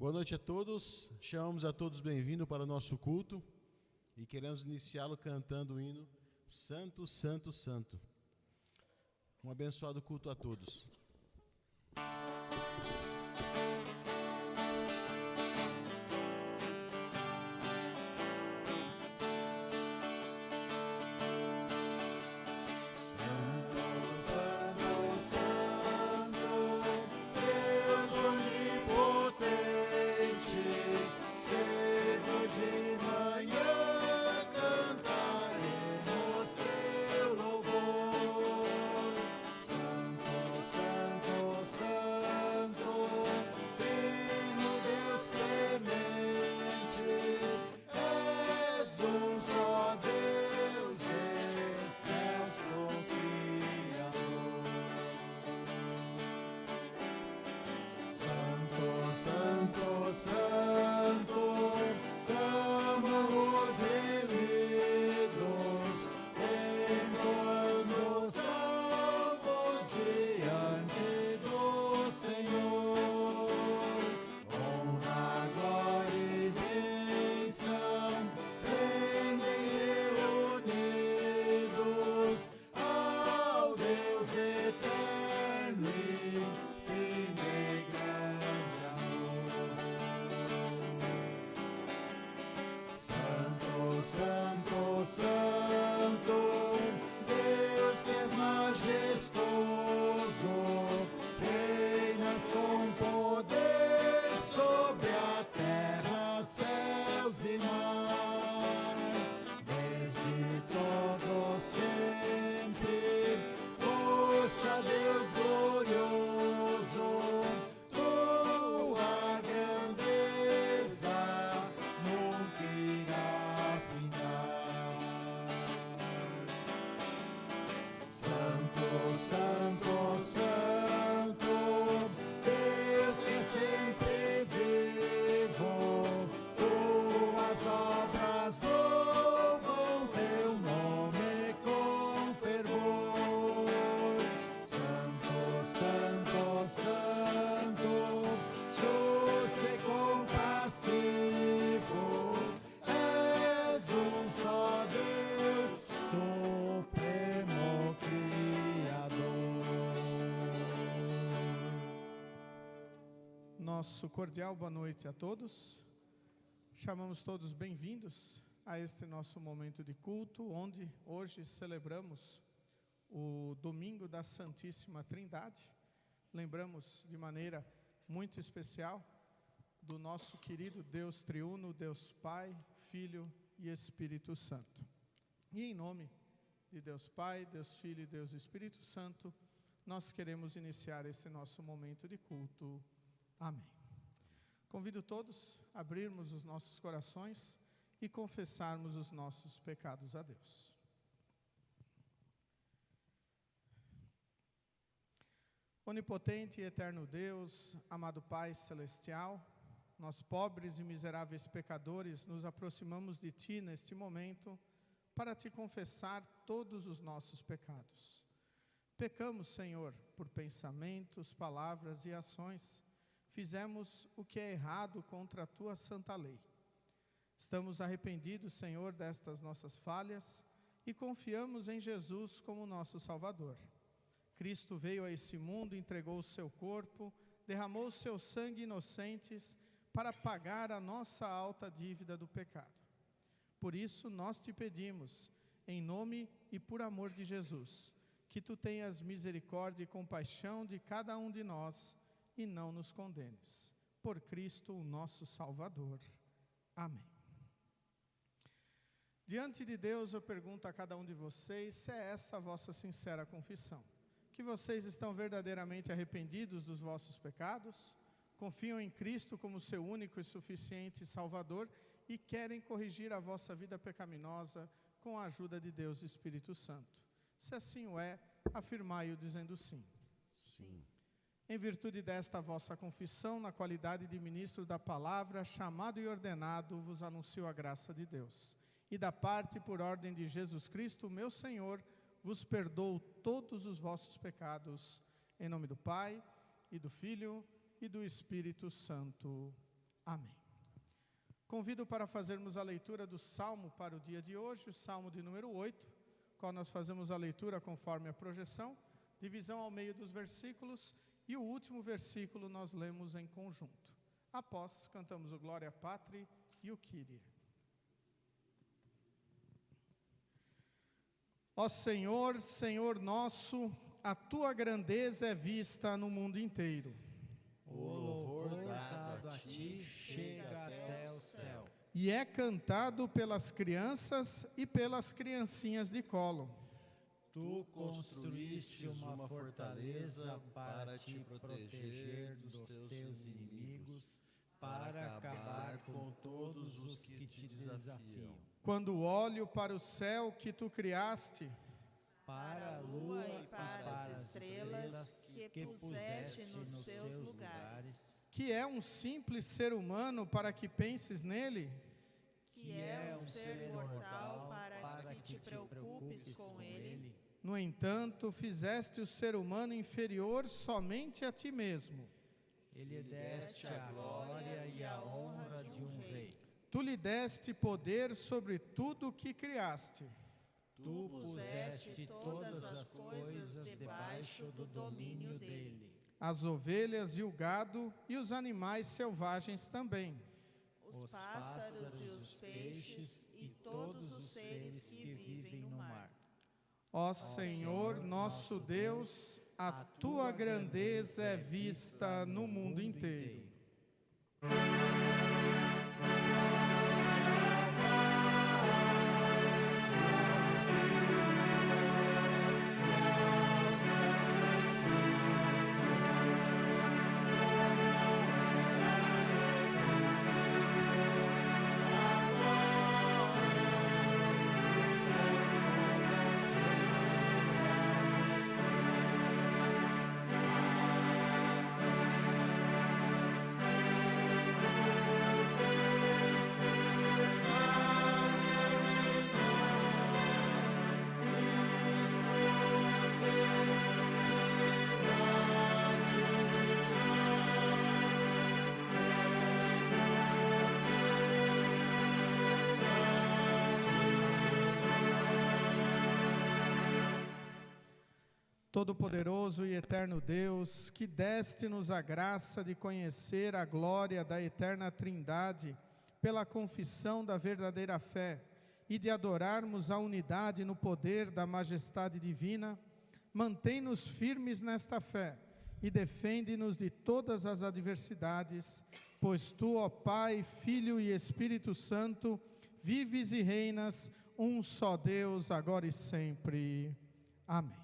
Boa noite a todos, chamamos a todos bem-vindos para o nosso culto e queremos iniciá-lo cantando o hino Santo, Santo, Santo. Um abençoado culto a todos. Nosso cordial boa noite a todos. Chamamos todos bem-vindos a este nosso momento de culto, onde hoje celebramos o Domingo da Santíssima Trindade. Lembramos de maneira muito especial do nosso querido Deus triuno, Deus Pai, Filho e Espírito Santo. E em nome de Deus Pai, Deus Filho e Deus Espírito Santo, nós queremos iniciar esse nosso momento de culto. Amém. Convido todos a abrirmos os nossos corações e confessarmos os nossos pecados a Deus. Onipotente e eterno Deus, amado Pai Celestial, nós pobres e miseráveis pecadores nos aproximamos de Ti neste momento para Te confessar todos os nossos pecados. Pecamos, Senhor, por pensamentos, palavras e ações. Fizemos o que é errado contra a Tua santa lei. Estamos arrependidos, Senhor, destas nossas falhas e confiamos em Jesus como nosso Salvador. Cristo veio a esse mundo, entregou o seu corpo, derramou o seu sangue inocentes para pagar a nossa alta dívida do pecado. Por isso, nós te pedimos, em nome e por amor de Jesus, que Tu tenhas misericórdia e compaixão de cada um de nós e não nos condenes. Por Cristo, o nosso Salvador. Amém. Diante de Deus, eu pergunto a cada um de vocês se é esta a vossa sincera confissão. Que vocês estão verdadeiramente arrependidos dos vossos pecados, confiam em Cristo como seu único e suficiente Salvador e querem corrigir a vossa vida pecaminosa com a ajuda de Deus e Espírito Santo. Se assim o é, afirmai-o dizendo sim. Sim. Em virtude desta vossa confissão, na qualidade de ministro da palavra, chamado e ordenado, vos anuncio a graça de Deus. E da parte, por ordem de Jesus Cristo, meu Senhor, vos perdoo todos os vossos pecados. Em nome do Pai, e do Filho, e do Espírito Santo. Amém. Convido para fazermos a leitura do Salmo para o dia de hoje, o Salmo de número 8, qual nós fazemos a leitura conforme a projeção, divisão ao meio dos versículos, e o último versículo nós lemos em conjunto. Após, cantamos o Glória Patri e o Kyrie. Ó Senhor, Senhor nosso, a tua grandeza é vista no mundo inteiro. O louvor dado a ti chega até o céu. E é cantado pelas crianças e pelas criancinhas de colo. Tu construíste uma fortaleza para te proteger dos teus inimigos, para acabar com todos os que te desafiam. Quando olho para o céu que tu criaste, para a lua e para as estrelas que puseste nos seus lugares, que é um simples ser humano para que penses nele, que é um ser mortal para que te preocupes com ele. No entanto, fizeste o ser humano inferior somente a ti mesmo. Ele deste a glória e a honra de um rei. Tu lhe deste poder sobre tudo o que criaste. Tu puseste todas as coisas debaixo do domínio dele. As ovelhas e o gado e os animais selvagens também. Os pássaros e os peixes e todos os seres que vivem no mar. Ó Senhor, nosso Deus, a tua grandeza é vista no mundo inteiro. Todo-Poderoso e eterno Deus, que deste-nos a graça de conhecer a glória da eterna Trindade pela confissão da verdadeira fé e de adorarmos a unidade no poder da majestade divina, mantém-nos firmes nesta fé e defende-nos de todas as adversidades, pois Tu, ó Pai, Filho e Espírito Santo, vives e reinas, um só Deus, agora e sempre. Amém.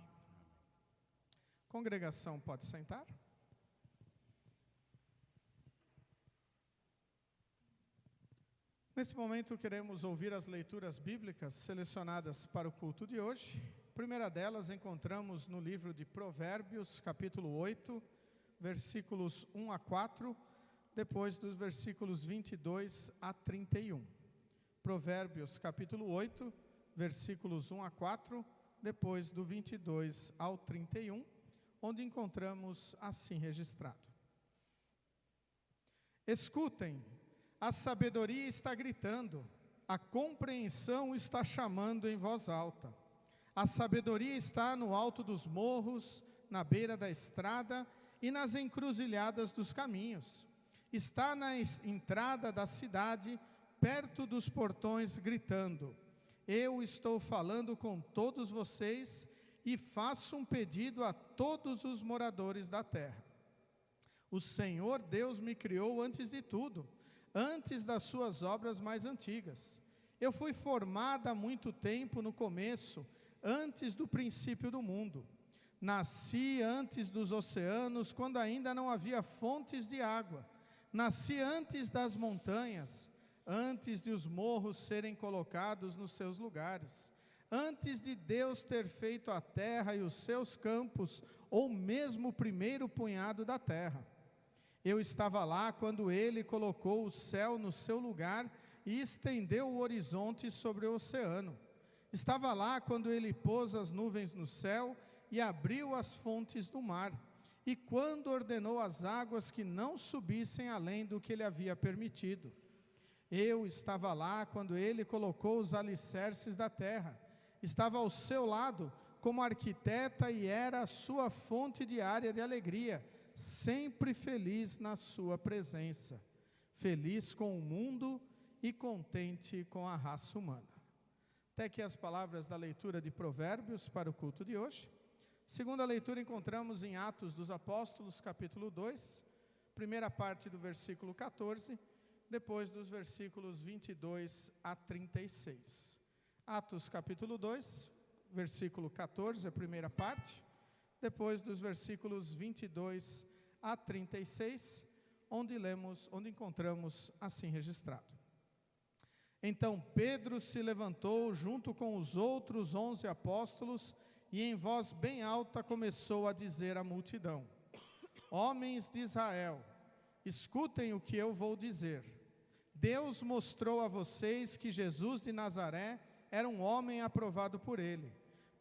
Congregação, pode sentar? Nesse momento queremos ouvir as leituras bíblicas selecionadas para o culto de hoje. A primeira delas encontramos no livro de Provérbios, capítulo 8, versículos 1 a 4, depois dos versículos 22 a 31. Provérbios, capítulo 8, versículos 1 a 4, depois do 22 ao 31. Onde encontramos assim registrado: Escutem, a sabedoria está gritando, a compreensão está chamando em voz alta. A sabedoria está no alto dos morros, na beira da estrada e nas encruzilhadas dos caminhos. Está na entrada da cidade, perto dos portões, gritando: Eu estou falando com todos vocês e faço um pedido a todos os moradores da terra. O Senhor Deus me criou antes de tudo, antes das suas obras mais antigas. Eu fui formada há muito tempo no começo, antes do princípio do mundo. Nasci antes dos oceanos, quando ainda não havia fontes de água. Nasci antes das montanhas, antes de os morros serem colocados nos seus lugares. Antes de Deus ter feito a terra e os seus campos, ou mesmo o primeiro punhado da terra. Eu estava lá quando Ele colocou o céu no seu lugar e estendeu o horizonte sobre o oceano. Estava lá quando Ele pôs as nuvens no céu e abriu as fontes do mar. e quando ordenou às águas que não subissem além do que ele havia permitido. Eu estava lá quando ele colocou os alicerces da terra. Estava ao seu lado como arquiteta e era a sua fonte diária de alegria, sempre feliz na sua presença, feliz com o mundo e contente com a raça humana. Até aqui as palavras da leitura de Provérbios para o culto de hoje. Segunda leitura encontramos em Atos dos Apóstolos, capítulo 2, primeira parte do versículo 14, depois dos versículos 22 a 36. Atos capítulo 2, versículo 14, a primeira parte, depois dos versículos 22 a 36, onde encontramos assim registrado. Então Pedro se levantou junto com os outros 11 apóstolos e em voz bem alta começou a dizer à multidão: Homens de Israel, escutem o que eu vou dizer. Deus mostrou a vocês que Jesus de Nazaré era um homem aprovado por ele,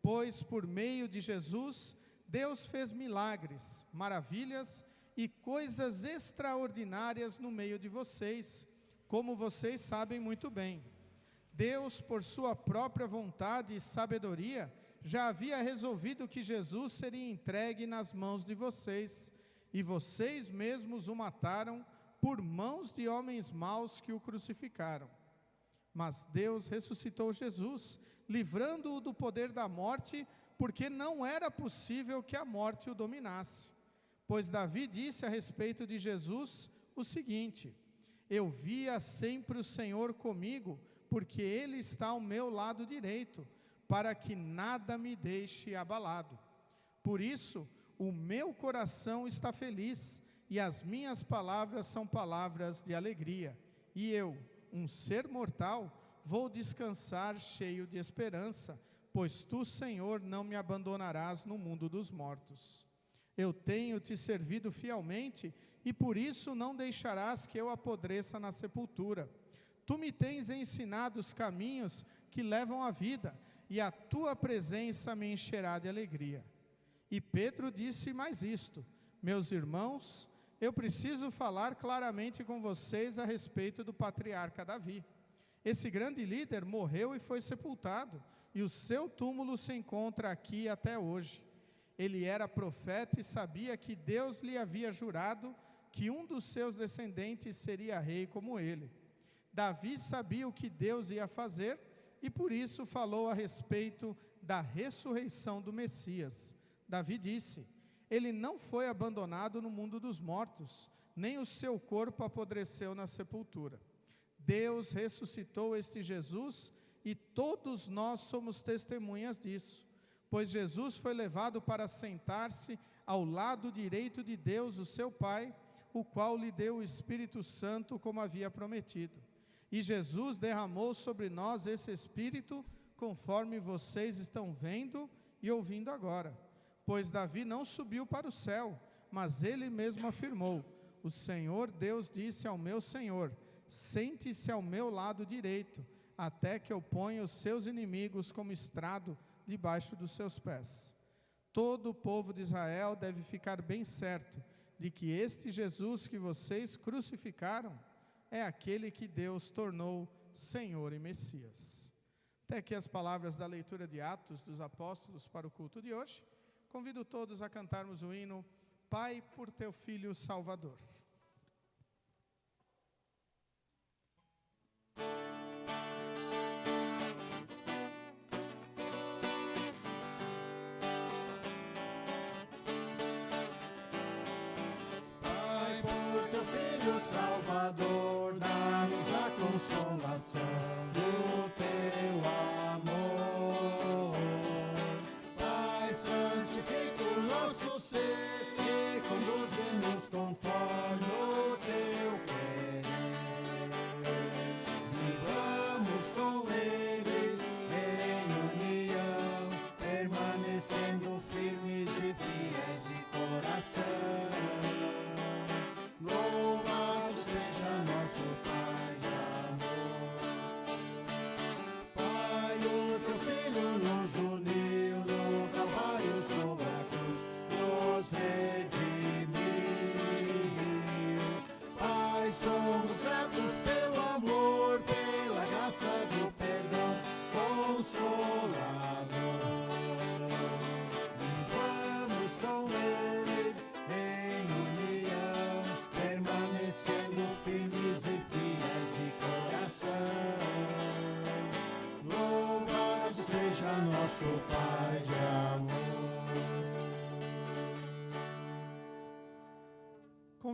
pois por meio de Jesus, Deus fez milagres, maravilhas e coisas extraordinárias no meio de vocês, como vocês sabem muito bem. Deus, por sua própria vontade e sabedoria, já havia resolvido que Jesus seria entregue nas mãos de vocês, e vocês mesmos o mataram por mãos de homens maus que o crucificaram. Mas Deus ressuscitou Jesus, livrando-o do poder da morte, porque não era possível que a morte o dominasse. Pois Davi disse a respeito de Jesus o seguinte: eu via sempre o Senhor comigo, porque Ele está ao meu lado direito, para que nada me deixe abalado. Por isso, o meu coração está feliz, e as minhas palavras são palavras de alegria. E eu, um ser mortal, vou descansar cheio de esperança, pois tu, Senhor, não me abandonarás no mundo dos mortos. Eu tenho te servido fielmente, e por isso não deixarás que eu apodreça na sepultura. Tu me tens ensinado os caminhos que levam à vida, e a tua presença me encherá de alegria. E Pedro disse mais isto: meus irmãos, eu preciso falar claramente com vocês a respeito do patriarca Davi. Esse grande líder morreu e foi sepultado, e o seu túmulo se encontra aqui até hoje. Ele era profeta e sabia que Deus lhe havia jurado que um dos seus descendentes seria rei como ele. Davi sabia o que Deus ia fazer, e por isso falou a respeito da ressurreição do Messias. Davi disse: ele não foi abandonado no mundo dos mortos, nem o seu corpo apodreceu na sepultura. Deus ressuscitou este Jesus, e todos nós somos testemunhas disso, pois Jesus foi levado para sentar-se ao lado direito de Deus, o seu Pai, o qual lhe deu o Espírito Santo como havia prometido. E Jesus derramou sobre nós esse Espírito, conforme vocês estão vendo e ouvindo agora. Pois Davi não subiu para o céu, mas ele mesmo afirmou: o Senhor Deus disse ao meu Senhor: sente-se ao meu lado direito, até que eu ponha os seus inimigos como estrado debaixo dos seus pés. Todo o povo de Israel deve ficar bem certo de que este Jesus que vocês crucificaram é aquele que Deus tornou Senhor e Messias. Até aqui as palavras da leitura de Atos dos Apóstolos para o culto de hoje. Convido todos a cantarmos o hino Pai, por teu Filho Salvador. Pai, por teu Filho Salvador, dá-nos a consolação do teu amor. Pai, santifica o nosso ser e conduz-nos conforme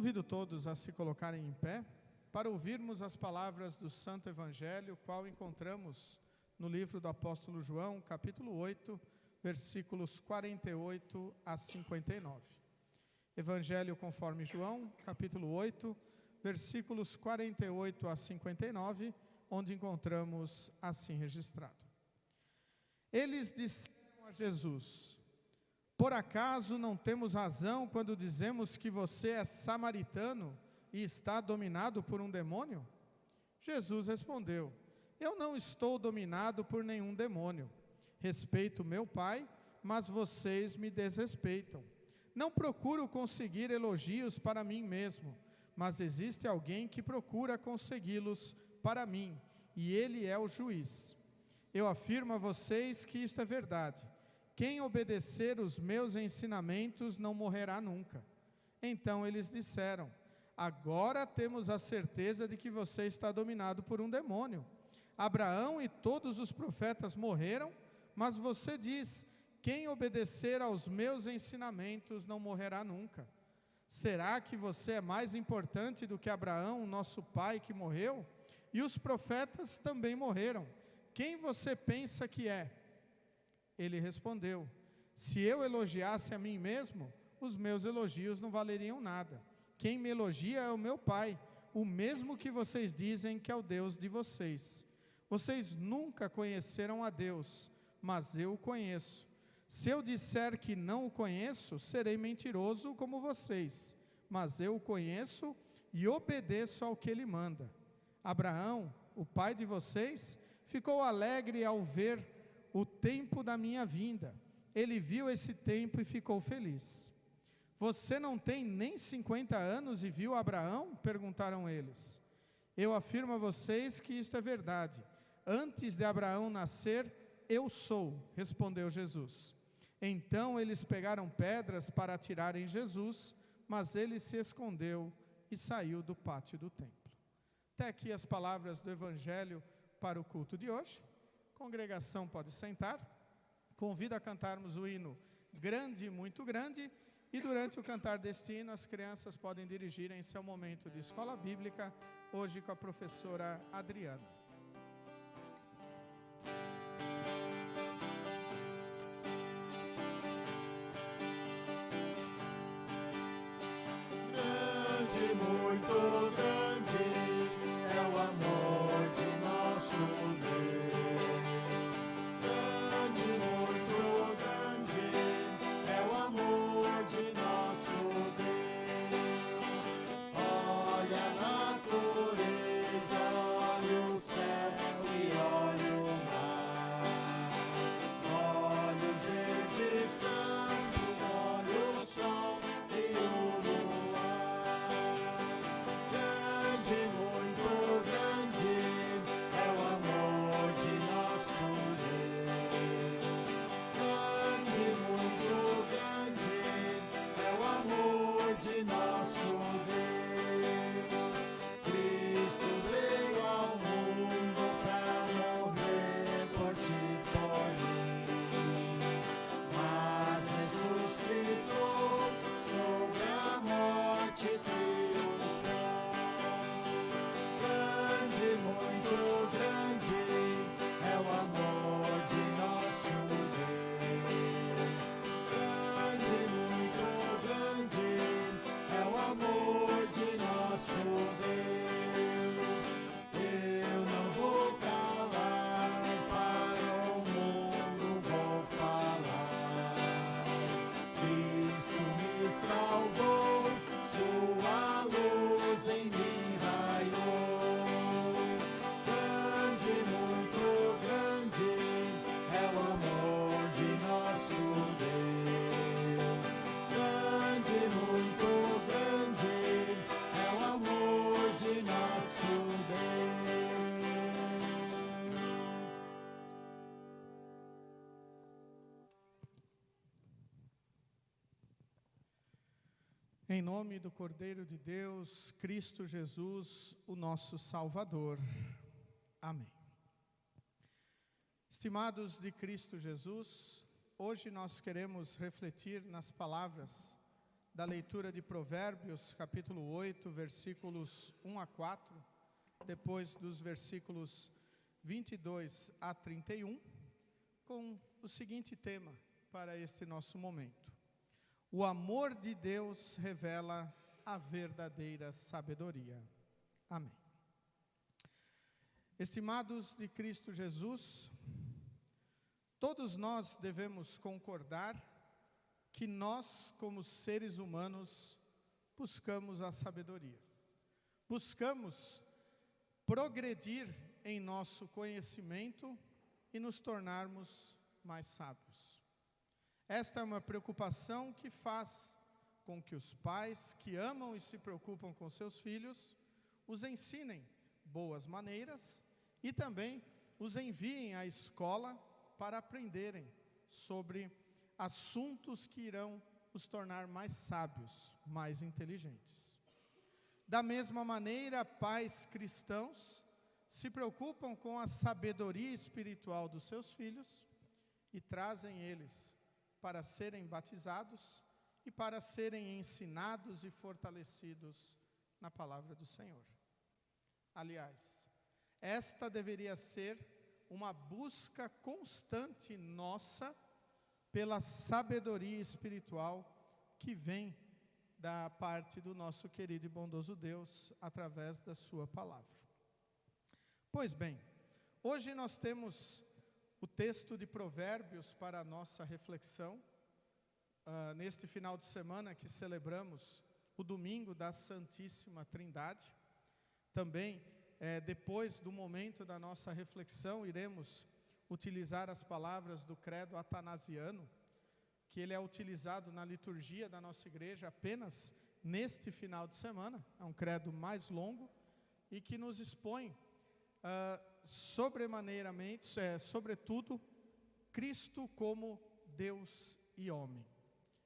Convido todos a se colocarem em pé para ouvirmos as palavras do Santo Evangelho, qual encontramos no livro do apóstolo João, capítulo 8, versículos 48 a 59. Evangelho conforme João, capítulo 8, versículos 48 a 59, onde encontramos assim registrado. Eles disseram a Jesus: por acaso não temos razão quando dizemos que você é samaritano e está dominado por um demônio? Jesus respondeu: eu não estou dominado por nenhum demônio. Respeito meu Pai, mas vocês me desrespeitam. Não procuro conseguir elogios para mim mesmo, mas existe alguém que procura consegui-los para mim, e ele é o juiz. Eu afirmo a vocês que isto é verdade. Quem obedecer os meus ensinamentos não morrerá nunca. Então eles disseram: agora temos a certeza de que você está dominado por um demônio. Abraão e todos os profetas morreram, mas você diz: quem obedecer aos meus ensinamentos não morrerá nunca. Será que você é mais importante do que Abraão, nosso pai, que morreu? E os profetas também morreram. Quem você pensa que é? Ele respondeu: se eu elogiasse a mim mesmo, os meus elogios não valeriam nada. Quem me elogia é o meu Pai, o mesmo que vocês dizem que é o Deus de vocês. Vocês nunca conheceram a Deus, mas eu o conheço. Se eu disser que não o conheço, serei mentiroso como vocês, mas eu o conheço e obedeço ao que ele manda. Abraão, o pai de vocês, ficou alegre ao ver o tempo da minha vinda. Ele viu esse tempo e ficou feliz. Você não tem nem 50 anos e viu Abraão? Perguntaram eles. Eu afirmo a vocês que isto é verdade. Antes de Abraão nascer, eu sou, respondeu Jesus. Então eles pegaram pedras para atirarem em Jesus, mas ele se escondeu e saiu do pátio do templo. Até aqui as palavras do Evangelho para o culto de hoje. Congregação pode sentar. Convido a cantarmos o hino Grande, Muito Grande. E durante o cantar deste hino, as crianças podem dirigirem-se ao momento de escola bíblica, hoje com a professora Adriana. Muito grande é o amor de nosso Deus. Grande, muito grande é o amor de nosso Deus. Olha a natureza, olha o céu e olha o mar. Olha os verdes campos, olha o sol e o luar. Muito grande é o amor de nosso Deus. Grande, muito grande é o amor de nosso Deus. Cristo veio ao mundo para morrer por ti e por mim, mas ressuscitou sobre a morte triunfal. Grande, muito grande é o amor de nosso Deus. Grande, muito grande é o amor de nosso Deus. Eu não vou calar, para o mundo vou falar. Cristo me salvou, sua luz em mim raiou. Grande, muito grande é o amor de nosso Deus. Grande, muito grande é o amor de nosso Deus. Em nome do Cordeiro de Deus, Cristo Jesus, o nosso Salvador. Amém. Estimados de Cristo Jesus, hoje nós queremos refletir nas palavras da leitura de Provérbios, capítulo 8, versículos 1 a 4, depois dos versículos 22 a 31, com o seguinte tema para este nosso momento: o amor de Deus revela a verdadeira sabedoria. Amém. Estimados de Cristo Jesus, todos nós devemos concordar que nós, como seres humanos, buscamos a sabedoria. Buscamos progredir em nosso conhecimento e nos tornarmos mais sábios. Esta é uma preocupação que faz com que os pais que amam e se preocupam com seus filhos os ensinem boas maneiras e também os enviem à escola para aprenderem sobre assuntos que irão os tornar mais sábios, mais inteligentes. Da mesma maneira, pais cristãos se preocupam com a sabedoria espiritual dos seus filhos e trazem eles para serem batizados e para serem ensinados e fortalecidos na palavra do Senhor. Aliás, esta deveria ser uma busca constante nossa pela sabedoria espiritual que vem da parte do nosso querido e bondoso Deus através da sua palavra. Pois bem, hoje nós temos o texto de Provérbios para a nossa reflexão, neste final de semana que celebramos o domingo da Santíssima Trindade. Também, depois do momento da nossa reflexão, iremos utilizar as palavras do credo atanasiano, que ele é utilizado na liturgia da nossa igreja apenas neste final de semana. É um credo mais longo e que nos expõe sobretudo, Cristo como Deus e homem.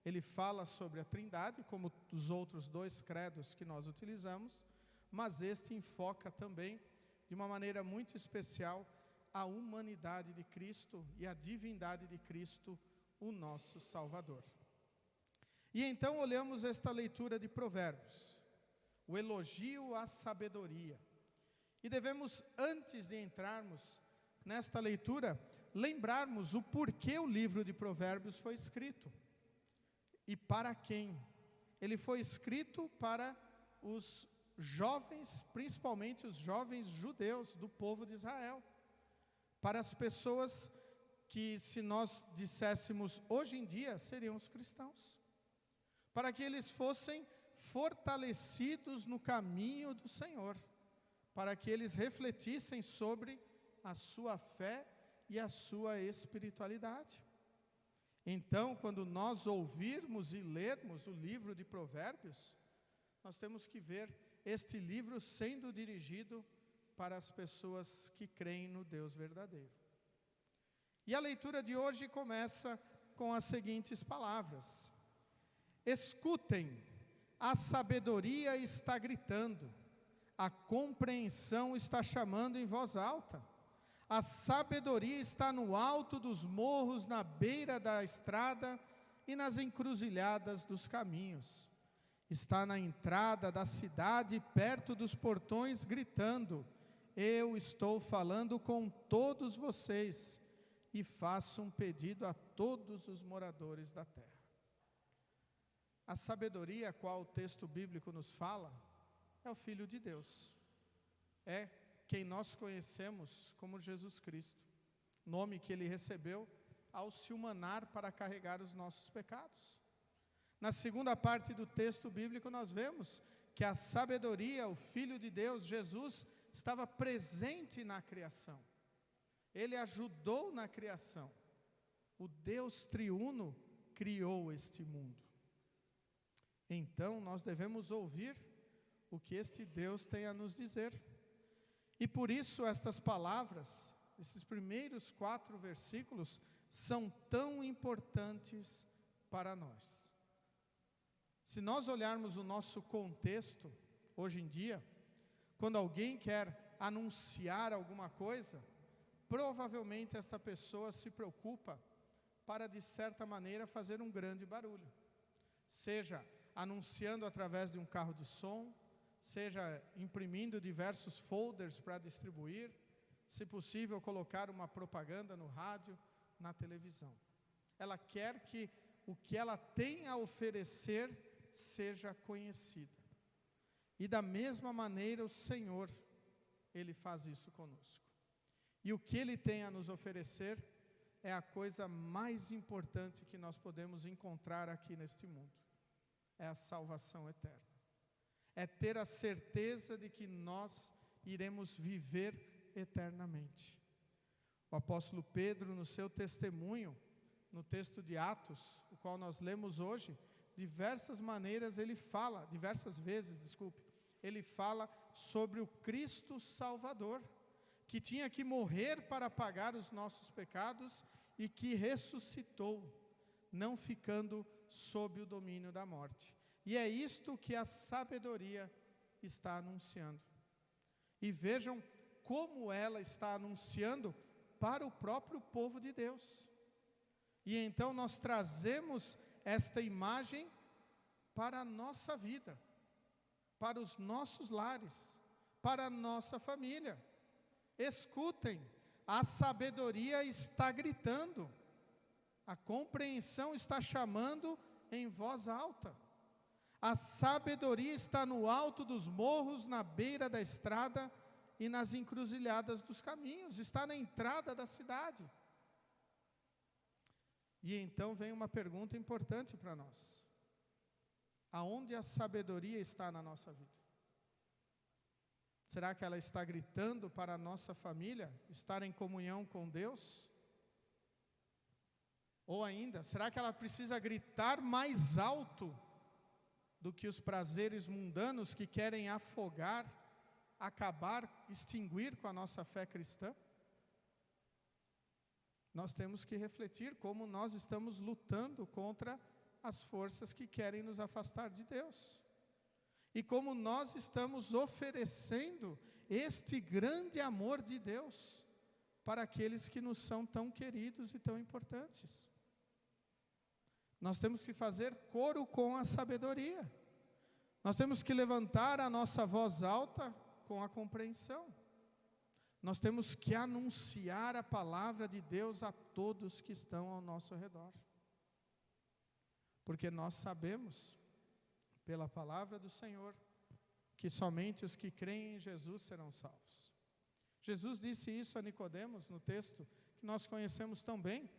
Ele fala sobre a Trindade, como os outros dois credos que nós utilizamos, mas este enfoca também, de uma maneira muito especial, a humanidade de Cristo e a divindade de Cristo, o nosso Salvador. E então olhamos esta leitura de Provérbios, o elogio à sabedoria. E devemos, antes de entrarmos nesta leitura, lembrarmos o porquê o livro de Provérbios foi escrito. E para quem? Ele foi escrito para os jovens, principalmente os jovens judeus do povo de Israel. Para as pessoas que, se nós disséssemos hoje em dia, seriam os cristãos. Para que eles fossem fortalecidos no caminho do Senhor. Para que eles refletissem sobre a sua fé e a sua espiritualidade. Então, quando nós ouvirmos e lermos o livro de Provérbios, nós temos que ver este livro sendo dirigido para as pessoas que creem no Deus verdadeiro. E a leitura de hoje começa com as seguintes palavras: escutem, a sabedoria está gritando, a compreensão está chamando em voz alta. A sabedoria está no alto dos morros, na beira da estrada e nas encruzilhadas dos caminhos. Está na entrada da cidade, perto dos portões, gritando: eu estou falando com todos vocês e faço um pedido a todos os moradores da terra. A sabedoria a qual o texto bíblico nos fala é o Filho de Deus. É quem nós conhecemos como Jesus Cristo, nome que ele recebeu ao se humanar para carregar os nossos pecados. Na segunda parte do texto bíblico nós vemos que a sabedoria, o Filho de Deus, Jesus, estava presente na criação. Ele ajudou na criação. O Deus triuno criou este mundo. Então nós devemos ouvir o que este Deus tem a nos dizer. E por isso estas palavras, esses primeiros 4 versículos, são tão importantes para nós. Se nós olharmos o nosso contexto, hoje em dia, quando alguém quer anunciar alguma coisa, provavelmente esta pessoa se preocupa para, de certa maneira, fazer um grande barulho. Seja anunciando através de um carro de som, seja imprimindo diversos folders para distribuir, se possível colocar uma propaganda no rádio, na televisão. Ela quer que o que ela tem a oferecer seja conhecida. E da mesma maneira o Senhor, Ele faz isso conosco. E o que Ele tem a nos oferecer é a coisa mais importante que nós podemos encontrar aqui neste mundo. É a salvação eterna. É ter a certeza de que nós iremos viver eternamente. O apóstolo Pedro, no seu testemunho, no texto de Atos, o qual nós lemos hoje, diversas vezes, ele fala sobre o Cristo Salvador, que tinha que morrer para pagar os nossos pecados e que ressuscitou, não ficando sob o domínio da morte. E é isto que a sabedoria está anunciando. E vejam como ela está anunciando para o próprio povo de Deus. E então nós trazemos esta imagem para a nossa vida, para os nossos lares, para a nossa família. Escutem, a sabedoria está gritando, a compreensão está chamando em voz alta. A sabedoria está no alto dos morros, na beira da estrada e nas encruzilhadas dos caminhos, está na entrada da cidade. E então vem uma pergunta importante para nós: aonde a sabedoria está na nossa vida? Será que ela está gritando para a nossa família estar em comunhão com Deus? Ou ainda, será que ela precisa gritar mais alto do que os prazeres mundanos que querem afogar, acabar, extinguir com a nossa fé cristã? Nós temos que refletir como nós estamos lutando contra as forças que querem nos afastar de Deus. E como nós estamos oferecendo este grande amor de Deus para aqueles que nos são tão queridos e tão importantes. Nós temos que fazer coro com a sabedoria. Nós temos que levantar a nossa voz alta com a compreensão. Nós temos que anunciar a palavra de Deus a todos que estão ao nosso redor. Porque nós sabemos, pela palavra do Senhor, que somente os que creem em Jesus serão salvos. Jesus disse isso a Nicodemos no texto que nós conhecemos tão bem,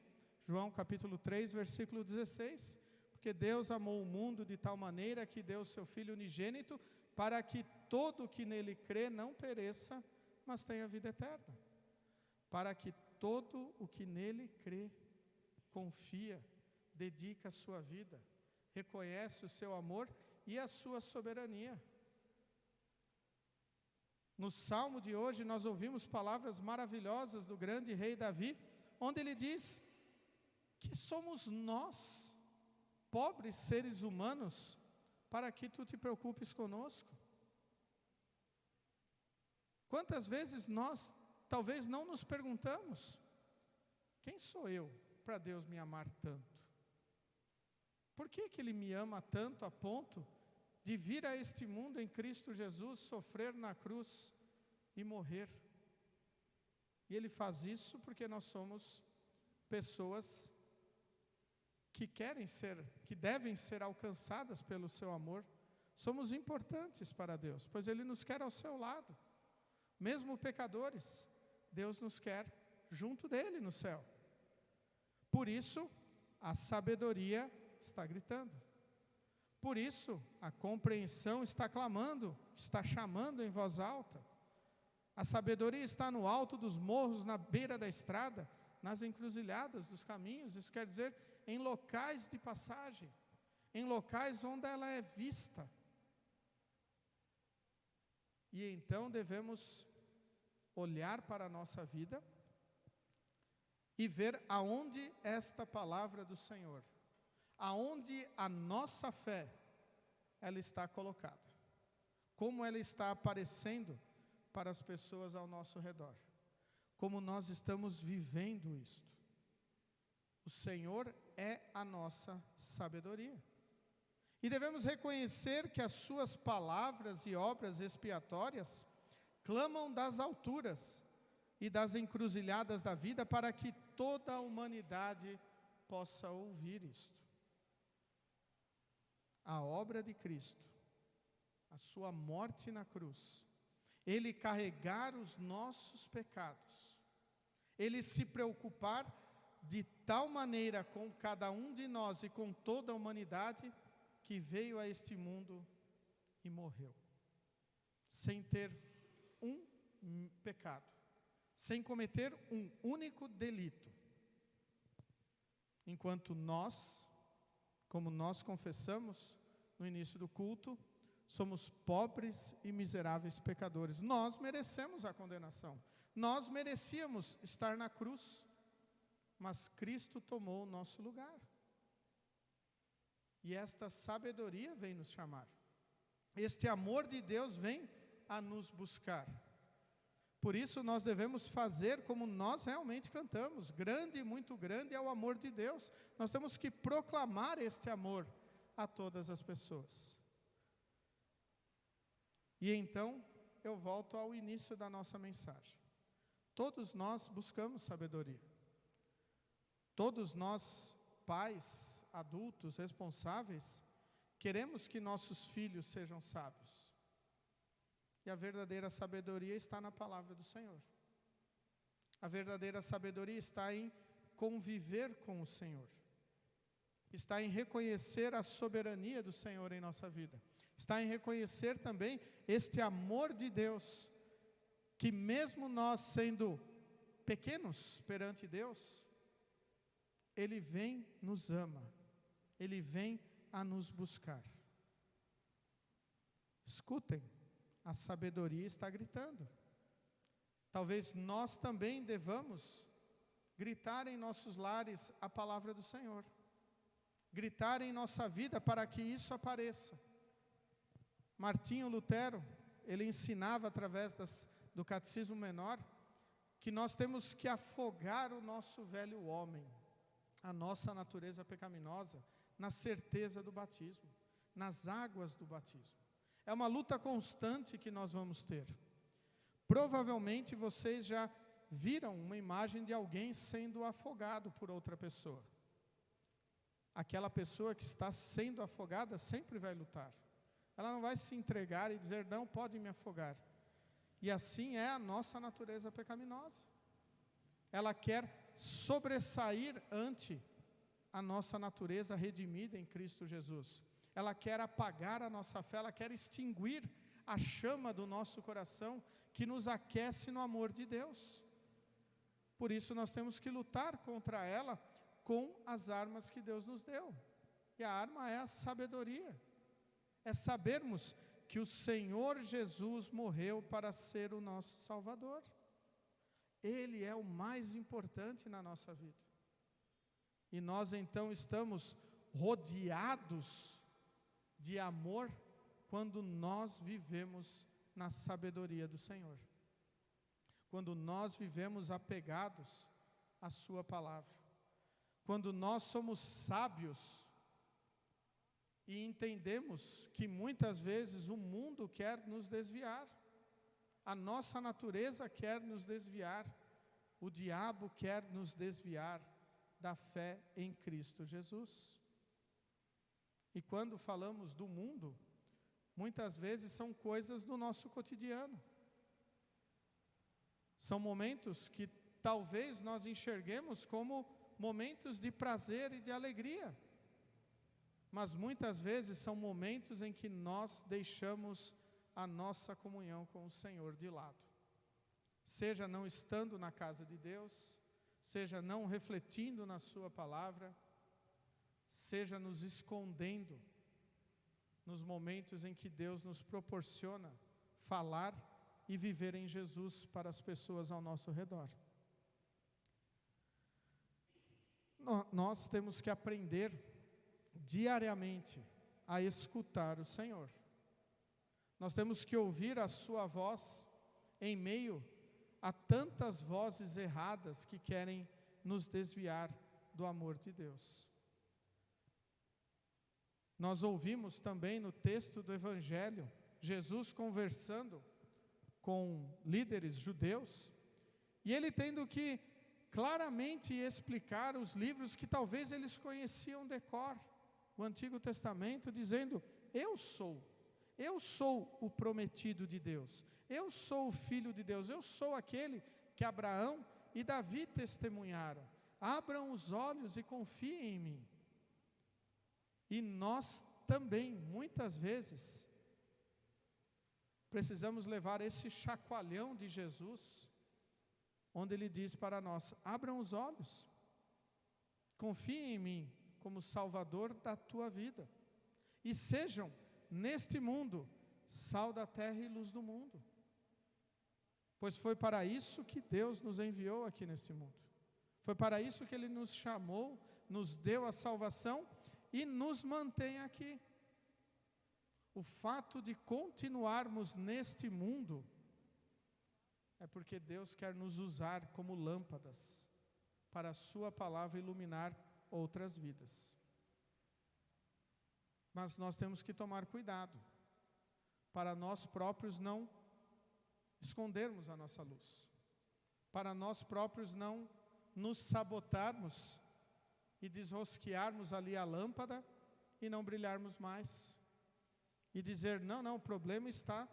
João capítulo 3, versículo 16, porque Deus amou o mundo de tal maneira que deu o seu Filho unigênito, para que todo o que nele crê não pereça, mas tenha vida eterna. Para que todo o que nele crê, confia, dedica a sua vida, reconhece o seu amor e a sua soberania. No Salmo de hoje nós ouvimos palavras maravilhosas do grande rei Davi, onde ele diz que somos nós, pobres seres humanos, para que tu te preocupes conosco. Quantas vezes nós talvez não nos perguntamos: quem sou eu para Deus me amar tanto? Por que Ele me ama tanto a ponto de vir a este mundo em Cristo Jesus, sofrer na cruz e morrer? E Ele faz isso porque nós somos pessoas que devem ser alcançadas pelo seu amor. Somos importantes para Deus, pois Ele nos quer ao seu lado. Mesmo pecadores, Deus nos quer junto dEle no céu. Por isso, a sabedoria está gritando. Por isso, a compreensão está clamando, está chamando em voz alta. A sabedoria está no alto dos morros, na beira da estrada, nas encruzilhadas dos caminhos. Isso quer dizer, em locais de passagem, em locais onde ela é vista. E então devemos olhar para a nossa vida e ver aonde esta palavra do Senhor, aonde a nossa fé, ela está colocada, como ela está aparecendo para as pessoas ao nosso redor, como nós estamos vivendo isto. O Senhor é a nossa sabedoria. E devemos reconhecer que as suas palavras e obras expiatórias clamam das alturas e das encruzilhadas da vida para que toda a humanidade possa ouvir isto. A obra de Cristo, a sua morte na cruz, Ele carregar os nossos pecados, Ele se preocupar de tal maneira com cada um de nós e com toda a humanidade, que veio a este mundo e morreu, sem ter um pecado, sem cometer um único delito. Enquanto nós, como nós confessamos no início do culto, somos pobres e miseráveis pecadores. Nós merecemos a condenação. Nós merecíamos estar na cruz, mas Cristo tomou o nosso lugar. E esta sabedoria vem nos chamar. Este amor de Deus vem a nos buscar. Por isso nós devemos fazer como nós realmente cantamos. Grande, muito grande é o amor de Deus. Nós temos que proclamar este amor a todas as pessoas. E então eu volto ao início da nossa mensagem. Todos nós buscamos sabedoria. Todos nós, pais, adultos, responsáveis, queremos que nossos filhos sejam sábios. E a verdadeira sabedoria está na palavra do Senhor. A verdadeira sabedoria está em conviver com o Senhor. Está em reconhecer a soberania do Senhor em nossa vida. Está em reconhecer também este amor de Deus, que mesmo nós sendo pequenos perante Deus, Ele vem, nos ama. Ele vem a nos buscar. Escutem, a sabedoria está gritando. Talvez nós também devamos gritar em nossos lares a palavra do Senhor. Gritar em nossa vida para que isso apareça. Martinho Lutero, ele ensinava através do Catecismo Menor, que nós temos que afogar o nosso velho homem, a nossa natureza pecaminosa, na certeza do batismo, nas águas do batismo. É uma luta constante que nós vamos ter. Provavelmente vocês já viram uma imagem de alguém sendo afogado por outra pessoa. Aquela pessoa que está sendo afogada sempre vai lutar. Ela não vai se entregar e dizer, não, pode me afogar. E assim é a nossa natureza pecaminosa. Ela quer sobressair ante a nossa natureza redimida em Cristo Jesus. Ela quer apagar a nossa fé, ela quer extinguir a chama do nosso coração que nos aquece no amor de Deus. Por isso nós temos que lutar contra ela com as armas que Deus nos deu. E a arma é a sabedoria. É sabermos que o Senhor Jesus morreu para ser o nosso Salvador. Ele é o mais importante na nossa vida. E nós então estamos rodeados de amor quando nós vivemos na sabedoria do Senhor. Quando nós vivemos apegados à sua palavra. Quando nós somos sábios e entendemos que muitas vezes o mundo quer nos desviar. A nossa natureza quer nos desviar. O diabo quer nos desviar da fé em Cristo Jesus. E quando falamos do mundo, muitas vezes são coisas do nosso cotidiano. São momentos que talvez nós enxerguemos como momentos de prazer e de alegria. Mas muitas vezes são momentos em que nós deixamos a nossa comunhão com o Senhor de lado. Seja não estando na casa de Deus, seja não refletindo na sua palavra, seja nos escondendo nos momentos em que Deus nos proporciona falar e viver em Jesus para as pessoas ao nosso redor. Nós temos que aprender diariamente a escutar o Senhor. Nós temos que ouvir a sua voz em meio a tantas vozes erradas que querem nos desviar do amor de Deus. Nós ouvimos também no texto do Evangelho, Jesus conversando com líderes judeus, e ele tendo que claramente explicar os livros que talvez eles conheciam de cor, o Antigo Testamento, dizendo: eu sou o prometido de Deus, eu sou o Filho de Deus, eu sou aquele que Abraão e Davi testemunharam. Abram os olhos e confiem em mim. E nós também, muitas vezes, precisamos levar esse chacoalhão de Jesus, onde ele diz para nós: abram os olhos, confiem em mim como Salvador da tua vida, e sejam, neste mundo, sal da terra e luz do mundo. Pois foi para isso que Deus nos enviou aqui neste mundo. Foi para isso que Ele nos chamou, nos deu a salvação e nos mantém aqui. O fato de continuarmos neste mundo é porque Deus quer nos usar como lâmpadas para a sua palavra iluminar outras vidas. Mas nós temos que tomar cuidado para nós próprios não escondermos a nossa luz, para nós próprios não nos sabotarmos e desrosquearmos ali a lâmpada e não brilharmos mais, e dizer: não, o problema está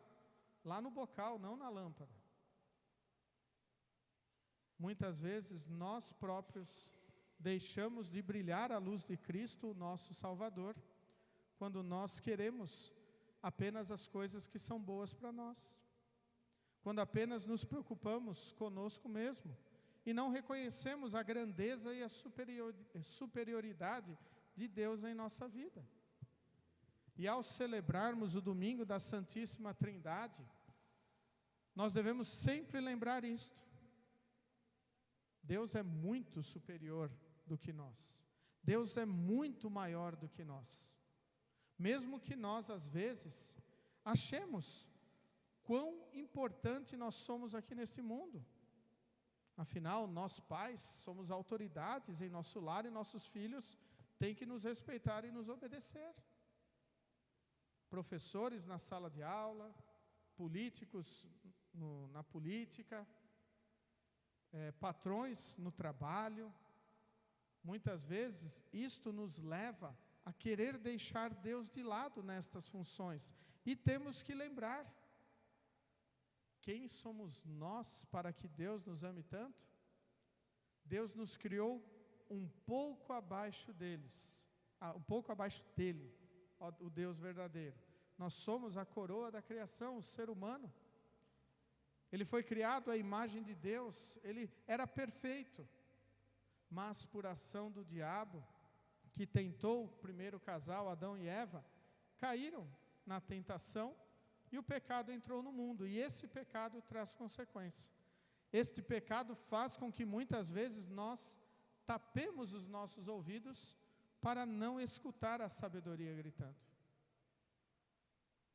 lá no bocal, não na lâmpada. Muitas vezes nós próprios deixamos de brilhar a luz de Cristo, o nosso Salvador, quando nós queremos apenas as coisas que são boas para nós, quando apenas nos preocupamos conosco mesmo e não reconhecemos a grandeza e a superioridade de Deus em nossa vida. E ao celebrarmos o domingo da Santíssima Trindade, nós devemos sempre lembrar isto: Deus é muito superior do que nós, Deus é muito maior do que nós, mesmo que nós às vezes achemos quão importante nós somos aqui neste mundo. Afinal, nós pais somos autoridades em nosso lar e nossos filhos têm que nos respeitar e nos obedecer. Professores na sala de aula, políticos na política, patrões no trabalho. Muitas vezes isto nos leva a querer deixar Deus de lado nestas funções. E temos que lembrar: quem somos nós para que Deus nos ame tanto? Deus nos criou um pouco abaixo dele, o Deus verdadeiro. Nós somos a coroa da criação, o ser humano. Ele foi criado à imagem de Deus, ele era perfeito, mas por ação do diabo, que tentou o primeiro casal, Adão e Eva, caíram na tentação e o pecado entrou no mundo, e esse pecado traz consequência. Este pecado faz com que muitas vezes nós tapemos os nossos ouvidos para não escutar a sabedoria gritando.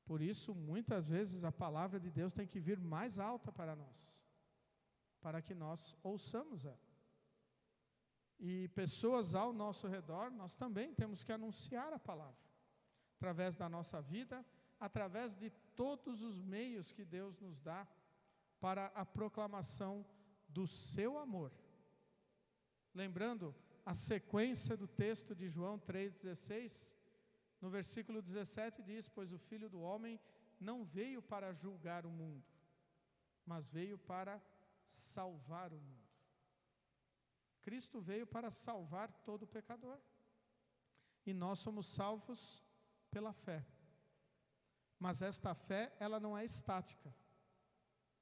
Por isso, muitas vezes a palavra de Deus tem que vir mais alta para nós, para que nós ouçamos ela. E pessoas ao nosso redor, nós também temos que anunciar a palavra, através da nossa vida, através de todos os meios que Deus nos dá para a proclamação do seu amor. Lembrando a sequência do texto de João 3,16, no versículo 17 diz: pois o Filho do Homem não veio para julgar o mundo, mas veio para salvar o mundo. Cristo veio para salvar todo pecador. E nós somos salvos pela fé. Mas esta fé, ela não é estática.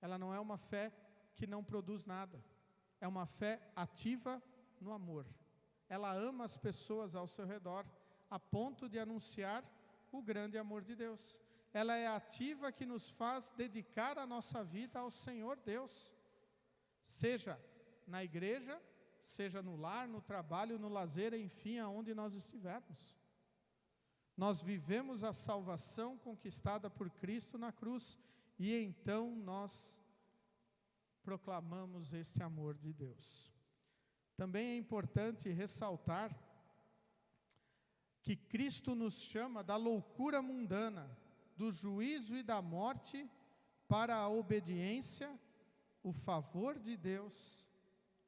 Ela não é uma fé que não produz nada. É uma fé ativa no amor. Ela ama as pessoas ao seu redor, a ponto de anunciar o grande amor de Deus. Ela é ativa que nos faz dedicar a nossa vida ao Senhor Deus. Seja na igreja, seja no lar, no trabalho, no lazer, enfim, aonde nós estivermos. Nós vivemos a salvação conquistada por Cristo na cruz, e então nós proclamamos este amor de Deus. Também é importante ressaltar que Cristo nos chama da loucura mundana, do juízo e da morte, para a obediência, o favor de Deus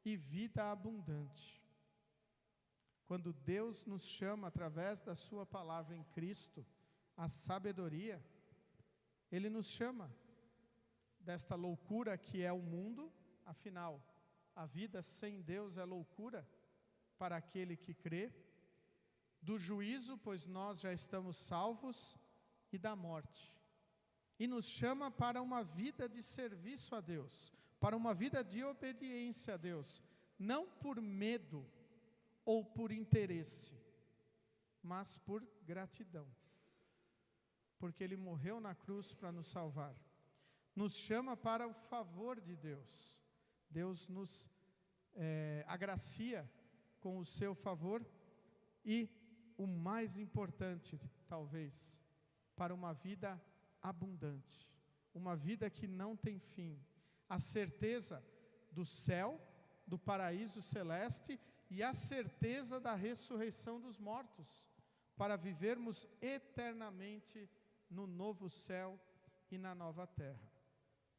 e vida abundante. Quando Deus nos chama através da sua palavra em Cristo, a sabedoria, Ele nos chama desta loucura que é o mundo, afinal, a vida sem Deus é loucura para aquele que crê, do juízo, pois nós já estamos salvos, e da morte. E nos chama para uma vida de serviço a Deus, para uma vida de obediência a Deus, não por medo ou por interesse, mas por gratidão, porque Ele morreu na cruz para nos salvar. Nos chama para o favor de Deus. Deus nos agracia com o seu favor e, o mais importante, talvez, para uma vida abundante, uma vida que não tem fim, a certeza do céu, do paraíso celeste e a certeza da ressurreição dos mortos, para vivermos eternamente no novo céu e na nova terra.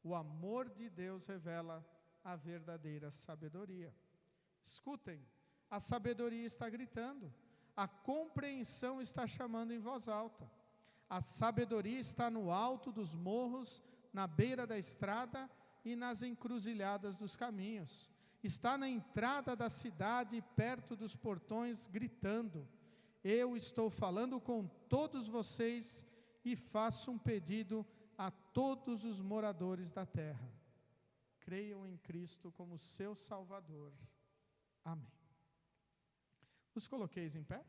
O amor de Deus revela a verdadeira sabedoria. Escutem, a sabedoria está gritando, a compreensão está chamando em voz alta. A sabedoria está no alto dos morros, na beira da estrada e nas encruzilhadas dos caminhos. Está na entrada da cidade, perto dos portões, gritando: eu estou falando com todos vocês e faço um pedido a todos os moradores da terra. Creiam em Cristo como seu Salvador. Amém. Os coloqueis em pé.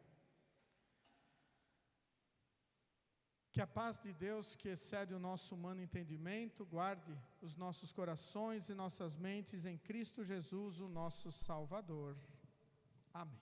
Que a paz de Deus, que excede o nosso humano entendimento, guarde os nossos corações e nossas mentes em Cristo Jesus, o nosso Salvador. Amém.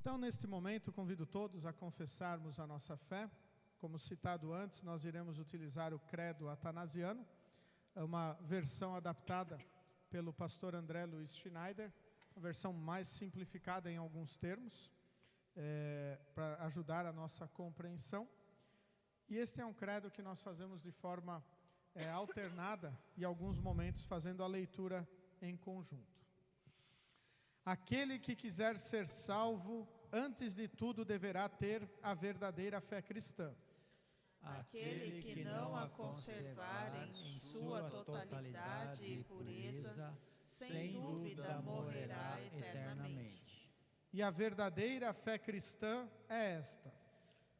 Então, neste momento, convido todos a confessarmos a nossa fé. Como citado antes, nós iremos utilizar o credo atanasiano, uma versão adaptada pelo pastor André Luiz Schneider, uma versão mais simplificada em alguns termos, para ajudar a nossa compreensão. E este é um credo que nós fazemos de forma alternada e, em alguns momentos, fazendo a leitura em conjunto. Aquele que quiser ser salvo, antes de tudo deverá ter a verdadeira fé cristã. Aquele que não a conservar em sua totalidade e pureza, sem dúvida morrerá eternamente. E a verdadeira fé cristã é esta: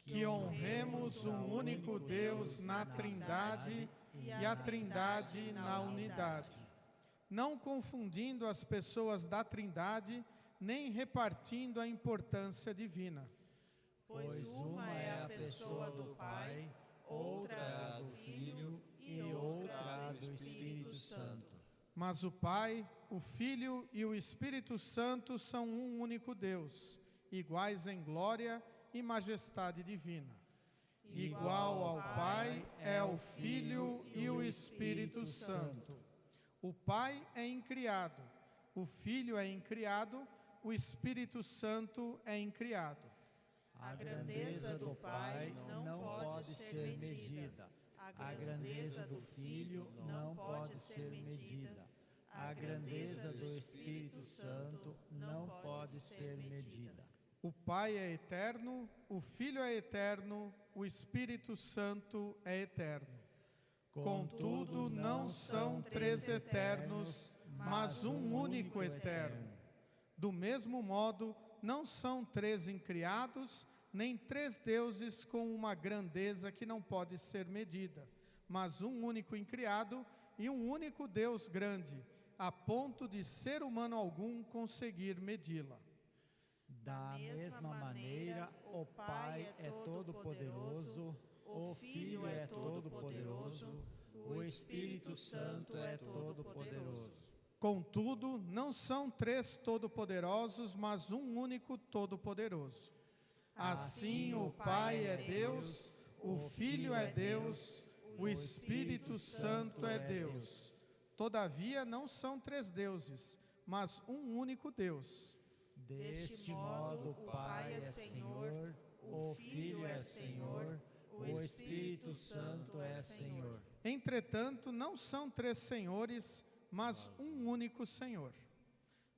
que honremos um único Deus na Trindade e a Trindade na unidade, não confundindo as pessoas da Trindade, nem repartindo a importância divina. Pois uma é a pessoa do Pai, outra a do Filho e outra a do Espírito Santo. Mas o Pai, o Filho e o Espírito Santo são um único Deus, iguais em glória e majestade divina. Igual ao Pai é o Filho e o Espírito Santo. O Pai é incriado, o Filho é incriado, o Espírito Santo é incriado. A grandeza do Pai não pode ser medida. A grandeza do Filho não pode ser medida. a grandeza do Espírito Santo não pode ser medida. O Pai é eterno, o Filho é eterno, o Espírito Santo é eterno. Contudo, não são três eternos, mas um único eterno. Do mesmo modo, não são três incriados, nem três deuses com uma grandeza que não pode ser medida, mas um único incriado e um único Deus grande, a ponto de ser humano algum conseguir medi-la. Da mesma maneira, o Pai é todo-poderoso, o Filho é todo-poderoso, o Espírito Santo é todo-poderoso. Contudo, não são três todo-poderosos, mas um único todo-poderoso. Assim, o Pai é Deus, o Filho é Deus, o Espírito Santo é Deus. Todavia, não são três deuses, mas um único Deus. Deste modo, o Pai é Senhor, o Filho é Senhor, o Espírito Santo é Senhor. Entretanto, não são três senhores, mas um único Senhor.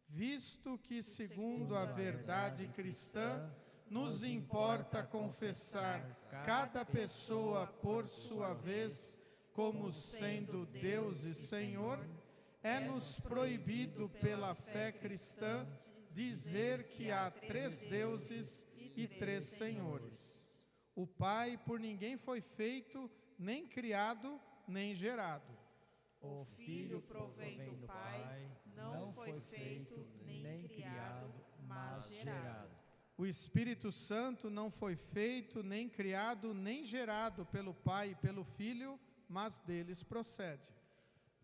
Visto que, segundo a verdade cristã, nos importa confessar cada pessoa por sua vez como sendo Deus e Senhor, é-nos proibido pela fé cristã dizer que há três deuses e três senhores. O Pai por ninguém foi feito, nem criado, nem gerado. O Filho provém do Pai, não foi feito, nem criado, mas gerado. O Espírito Santo não foi feito, nem criado, nem gerado pelo Pai e pelo Filho, mas deles procede.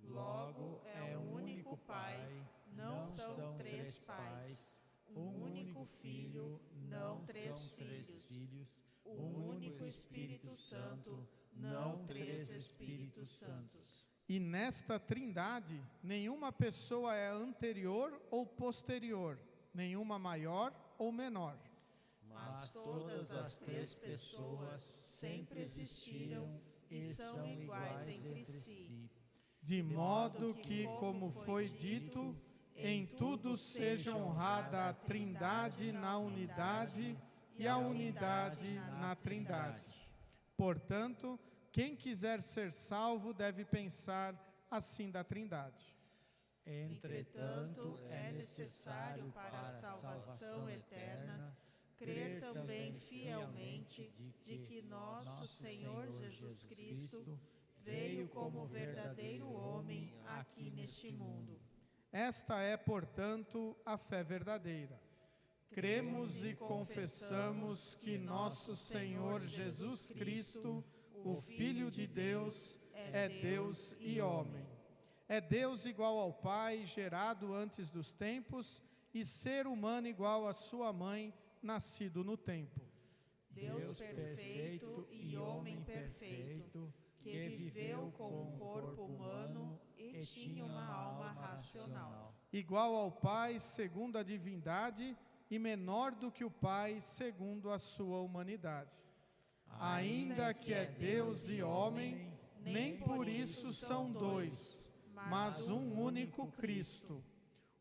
Logo, é um único Pai, não são três pais. Um único Filho, não três filhos. Um único Espírito Santo, não três Espíritos Santos. E nesta trindade, nenhuma pessoa é anterior ou posterior, nenhuma maior ou menor. Mas todas as três pessoas sempre existiram e são iguais entre si. De modo que, como foi dito, em tudo seja honrada a trindade na unidade e a unidade na trindade. Portanto, quem quiser ser salvo deve pensar assim da trindade. Entretanto, é necessário para a salvação eterna crer também fielmente de que nosso Senhor Jesus Cristo veio como verdadeiro homem aqui neste mundo. Esta é, portanto, a fé verdadeira. Cremos e confessamos que nosso Senhor Jesus Cristo, o Filho de Deus, é Deus e homem. É Deus igual ao Pai, gerado antes dos tempos, e ser humano igual à sua mãe, nascido no tempo. Deus perfeito e homem perfeito, que viveu com um corpo humano e tinha uma alma racional. Igual ao Pai, segundo a divindade, e menor do que o Pai, segundo a sua humanidade. Ainda que é Deus e homem, nem por isso são dois, mas um único Cristo.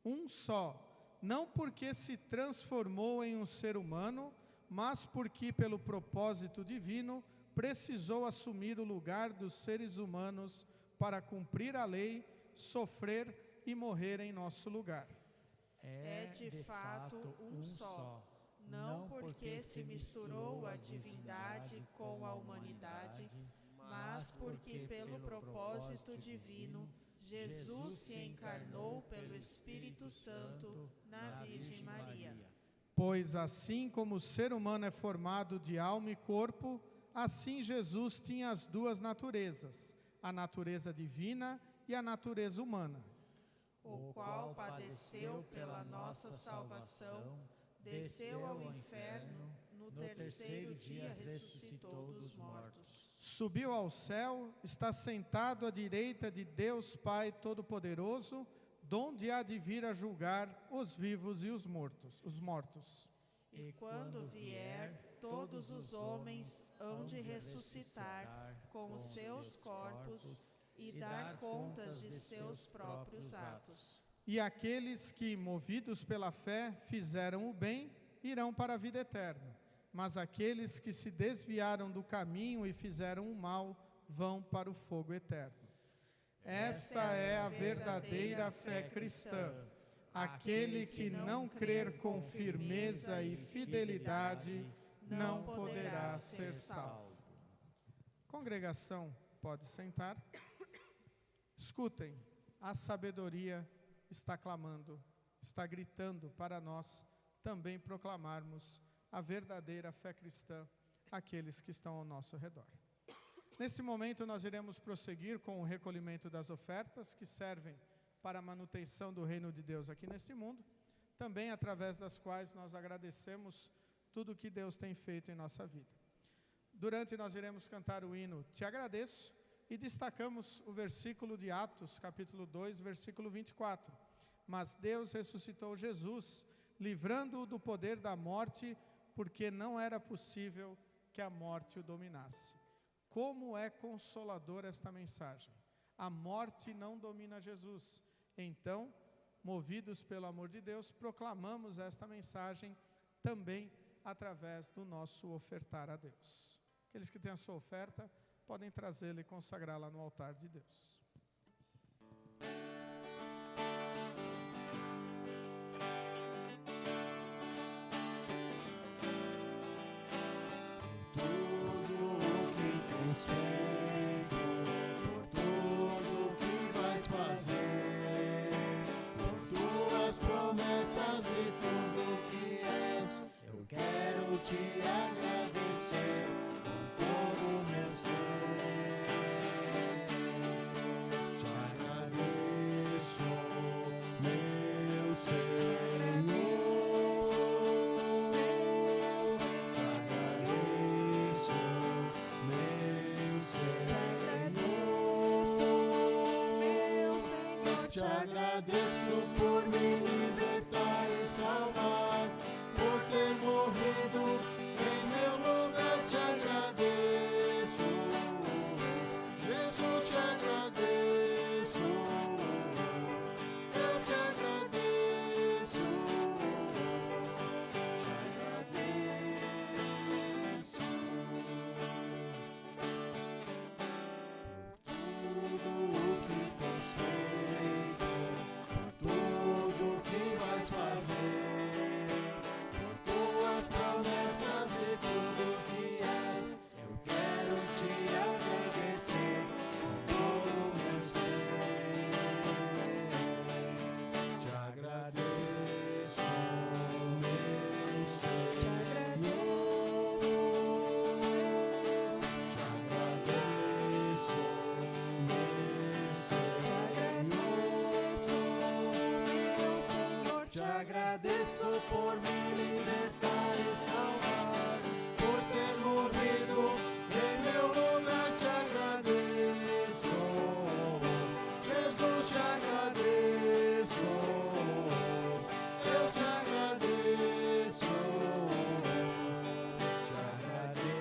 Um só, não porque se transformou em um ser humano, mas porque, pelo propósito divino, precisou assumir o lugar dos seres humanos para cumprir a lei, sofrer e morrer em nosso lugar. É de fato um só, não porque se misturou a divindade com a humanidade, mas porque pelo propósito divino, Jesus se encarnou pelo Espírito Santo na Virgem Maria. Pois assim como o ser humano é formado de alma e corpo, assim Jesus tinha as duas naturezas, a natureza divina e a natureza humana. O qual padeceu pela nossa salvação, desceu ao inferno, no terceiro dia ressuscitou dos mortos. Subiu ao céu, está sentado à direita de Deus Pai Todo-Poderoso, donde há de vir a julgar os vivos e os mortos. E quando vier, todos os homens hão de ressuscitar com os seus corpos, e dar contas de seus próprios atos. E aqueles que, movidos pela fé, fizeram o bem, irão para a vida eterna. Mas aqueles que se desviaram do caminho e fizeram o mal, vão para o fogo eterno. Esta é a verdadeira fé cristã. Aquele que não crer com firmeza e fidelidade, não poderá ser salvo. Congregação, pode sentar. Escutem, a sabedoria está clamando, está gritando para nós também proclamarmos a verdadeira fé cristã àqueles que estão ao nosso redor. Neste momento nós iremos prosseguir com o recolhimento das ofertas que servem para a manutenção do reino de Deus aqui neste mundo, também através das quais nós agradecemos tudo o que Deus tem feito em nossa vida. Durante nós iremos cantar o hino Te Agradeço e destacamos o versículo de Atos, capítulo 2, versículo 24. Mas Deus ressuscitou Jesus, livrando-o do poder da morte, porque não era possível que a morte o dominasse. Como é consoladora esta mensagem. A morte não domina Jesus. Então, movidos pelo amor de Deus, proclamamos esta mensagem também através do nosso ofertar a Deus. Aqueles que têm a sua oferta, podem trazê-la e consagrá-la no altar de Deus. Te agradeço por me libertar e salvar, por ter morrido em meu lugar. Te agradeço, Jesus, te agradeço, eu te agradeço, tudo o que tens feito, tudo o que vais fazer, por tuas promessas e tudo o que és. Eu quero te agradecer com todo o meu ser. Te agradeço, meu Senhor. Te agradeço, te agradeço por me libertar e salvar, por ter morrido em meu lugar. Te agradeço, Jesus, te agradeço, eu te agradeço, te agradeço.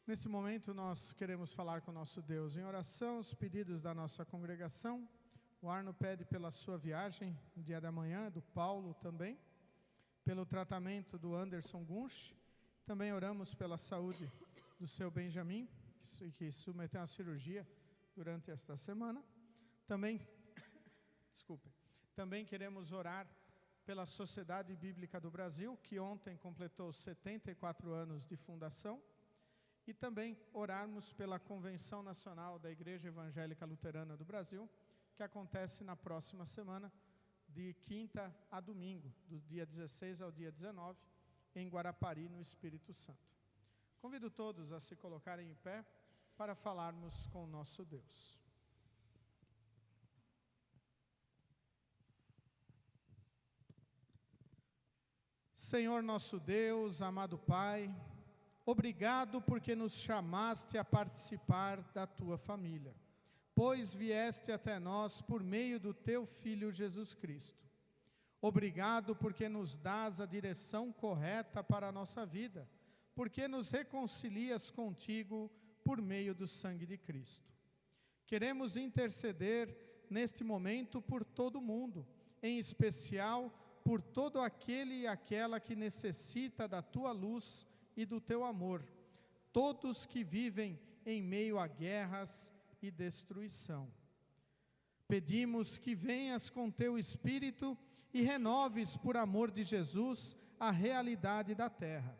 Nesse momento nós queremos falar com o nosso Deus em oração, os pedidos da nossa congregação. O Arno pede pela sua viagem, no dia da manhã, do Paulo também, pelo tratamento do Anderson Gunsch. Também oramos pela saúde do seu Benjamin, que submeteu a cirurgia durante esta semana. Também, também queremos orar pela Sociedade Bíblica do Brasil, que ontem completou 74 anos de fundação. E também orarmos pela Convenção Nacional da Igreja Evangélica Luterana do Brasil, que acontece na próxima semana, de quinta a domingo, do dia 16 ao dia 19, em Guarapari, no Espírito Santo. Convido todos a se colocarem em pé para falarmos com o nosso Deus. Senhor nosso Deus, amado Pai, obrigado porque nos chamaste a participar da tua família, pois vieste até nós por meio do teu Filho Jesus Cristo. Obrigado porque nos dás a direção correta para a nossa vida, porque nos reconcilias contigo por meio do sangue de Cristo. Queremos interceder neste momento por todo mundo, em especial por todo aquele e aquela que necessita da tua luz e do teu amor, todos que vivem em meio a guerras e destruição. Pedimos que venhas com teu Espírito e renoves, por amor de Jesus, a realidade da terra.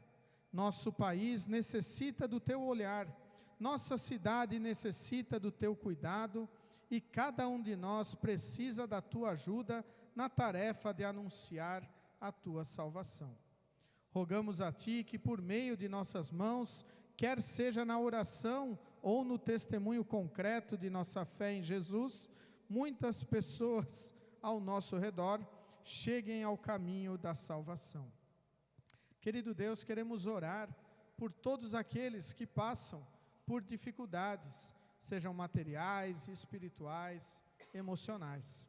Nosso país necessita do teu olhar, nossa cidade necessita do teu cuidado, e cada um de nós precisa da tua ajuda na tarefa de anunciar a tua salvação. Rogamos a ti que, por meio de nossas mãos, quer seja na oração ou no testemunho concreto de nossa fé em Jesus, muitas pessoas ao nosso redor cheguem ao caminho da salvação. Querido Deus, queremos orar por todos aqueles que passam por dificuldades, sejam materiais, espirituais, emocionais.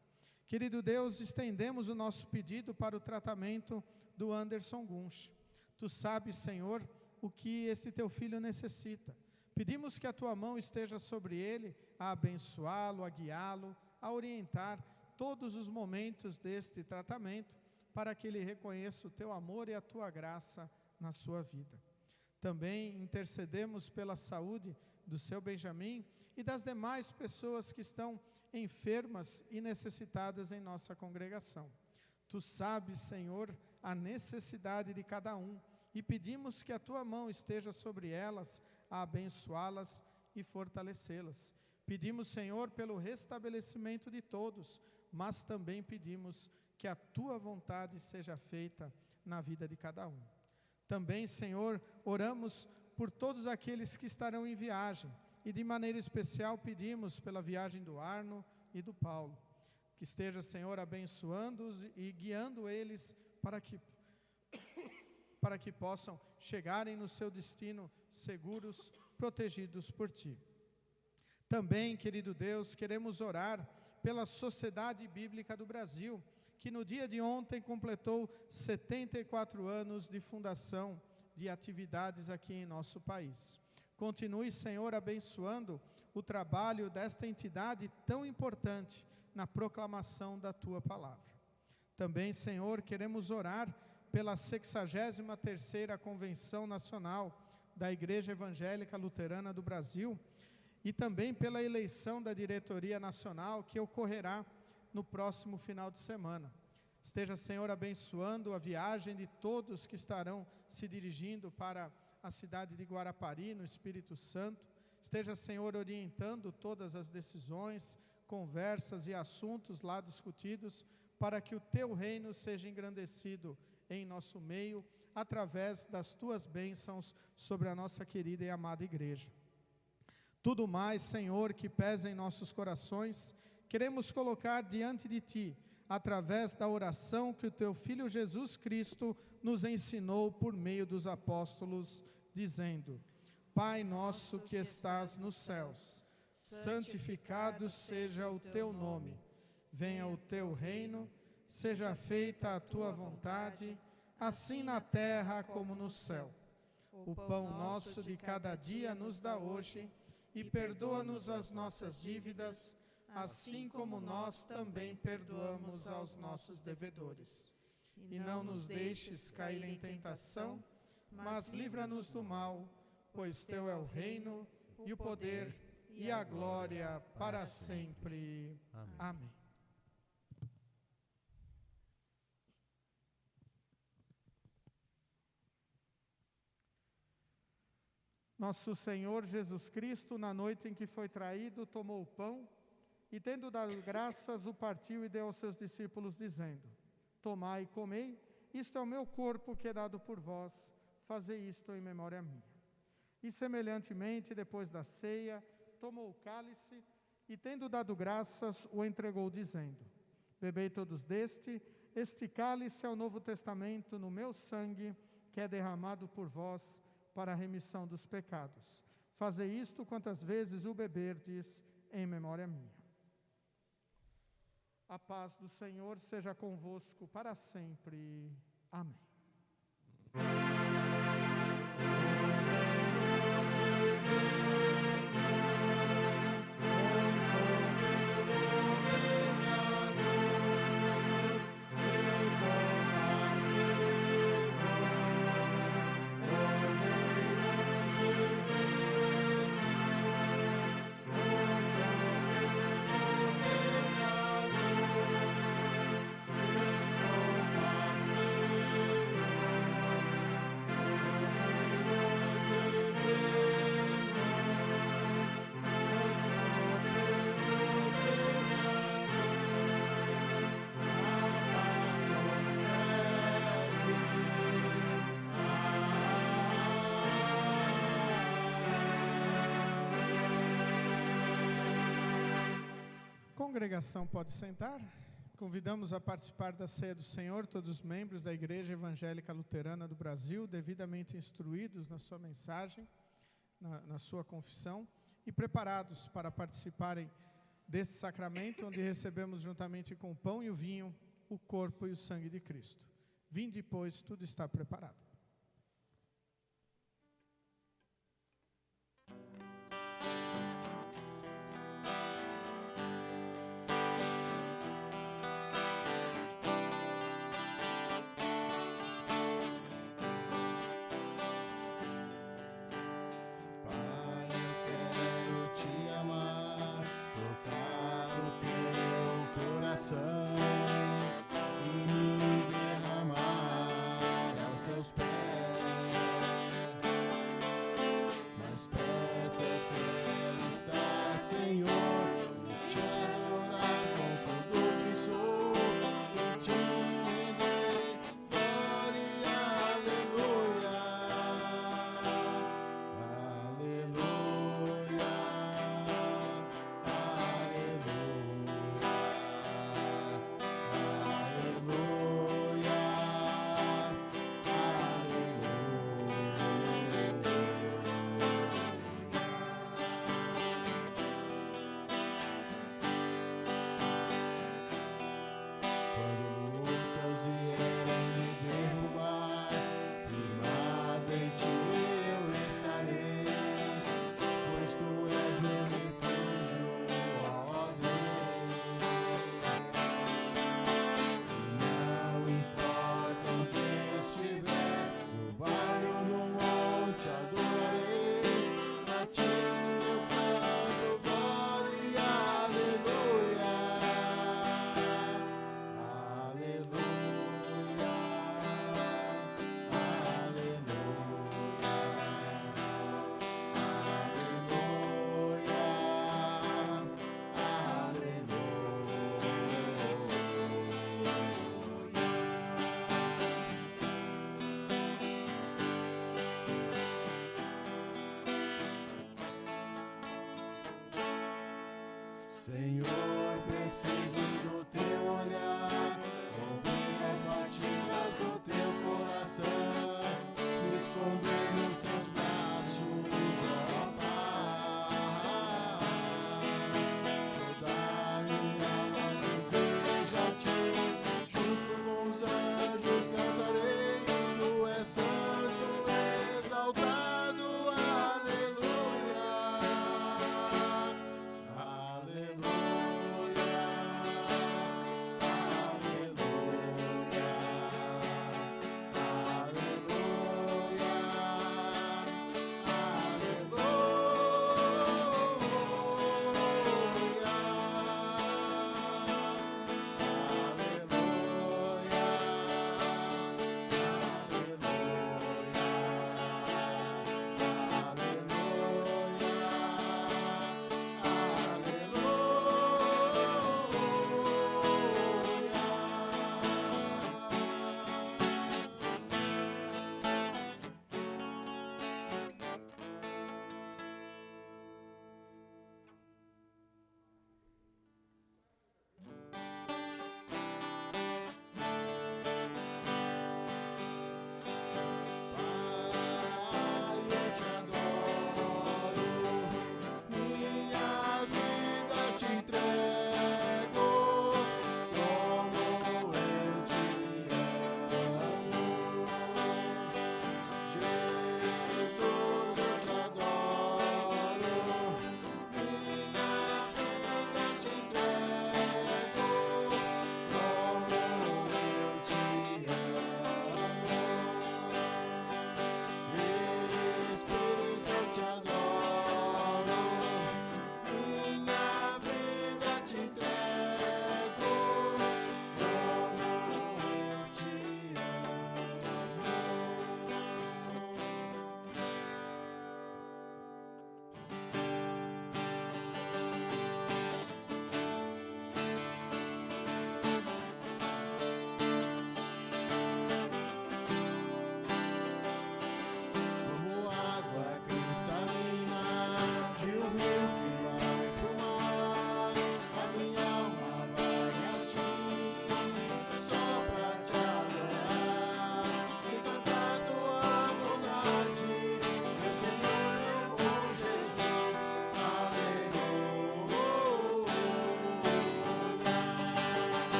Querido Deus, estendemos o nosso pedido para o tratamento do Anderson Gunsch. Tu sabes, Senhor, o que esse teu filho necessita. Pedimos que a tua mão esteja sobre ele, a abençoá-lo, a guiá-lo, a orientar todos os momentos deste tratamento, para que ele reconheça o teu amor e a tua graça na sua vida. Também intercedemos pela saúde do seu Benjamin e das demais pessoas que estão enfermas e necessitadas em nossa congregação. Tu sabes, Senhor, a necessidade de cada um, e pedimos que a tua mão esteja sobre elas, a abençoá-las e fortalecê-las. Pedimos, Senhor, pelo restabelecimento de todos, mas também pedimos que a tua vontade seja feita na vida de cada um. Também, Senhor, oramos por todos aqueles que estarão em viagem, e de maneira especial pedimos pela viagem do Arno e do Paulo, que esteja, Senhor, abençoando-os e guiando eles para que possam chegarem no seu destino seguros, protegidos por Ti. Também, querido Deus, queremos orar pela Sociedade Bíblica do Brasil, que no dia de ontem completou 74 anos de fundação de atividades aqui em nosso país. Continue, Senhor, abençoando o trabalho desta entidade tão importante na proclamação da Tua palavra. Também, Senhor, queremos orar pela 63ª Convenção Nacional da Igreja Evangélica Luterana do Brasil e também pela eleição da diretoria nacional que ocorrerá no próximo final de semana. Esteja, Senhor, abençoando a viagem de todos que estarão se dirigindo para a cidade de Guarapari, no Espírito Santo. Esteja, Senhor, orientando todas as decisões, conversas e assuntos lá discutidos, para que o Teu reino seja engrandecido em nosso meio, através das Tuas bênçãos sobre a nossa querida e amada igreja. Tudo mais, Senhor, que pesa em nossos corações, queremos colocar diante de Ti, através da oração que o Teu Filho Jesus Cristo nos ensinou por meio dos apóstolos, dizendo: Pai nosso que estás nos céus, santificado seja o Teu nome. Venha o Teu reino, seja feita a Tua vontade, assim na terra como no céu. O pão nosso de cada dia nos dá hoje, e perdoa-nos as nossas dívidas, assim como nós também perdoamos aos nossos devedores. E não nos deixes cair em tentação, mas livra-nos do mal, pois Teu é o reino, e o poder, e a glória para sempre. Amém. Nosso Senhor Jesus Cristo, na noite em que foi traído, tomou o pão, e tendo dado graças, o partiu e deu aos seus discípulos, dizendo: Tomai e comei, isto é o meu corpo que é dado por vós, fazei isto em memória minha. E semelhantemente, depois da ceia, tomou o cálice, e tendo dado graças, o entregou, dizendo: Bebei todos deste, este cálice é o Novo Testamento no meu sangue, que é derramado por vós para a remissão dos pecados. Fazei isto quantas vezes o beberdes em memória minha. A paz do Senhor seja convosco para sempre. Amém. Congregação pode sentar. Convidamos a participar da ceia do Senhor todos os membros da Igreja Evangélica Luterana do Brasil, devidamente instruídos na sua mensagem, na sua confissão, e preparados para participarem deste sacramento, onde recebemos juntamente com o pão e o vinho, o corpo e o sangue de Cristo. Vinde, pois, tudo está preparado. E derramar aos teus pés.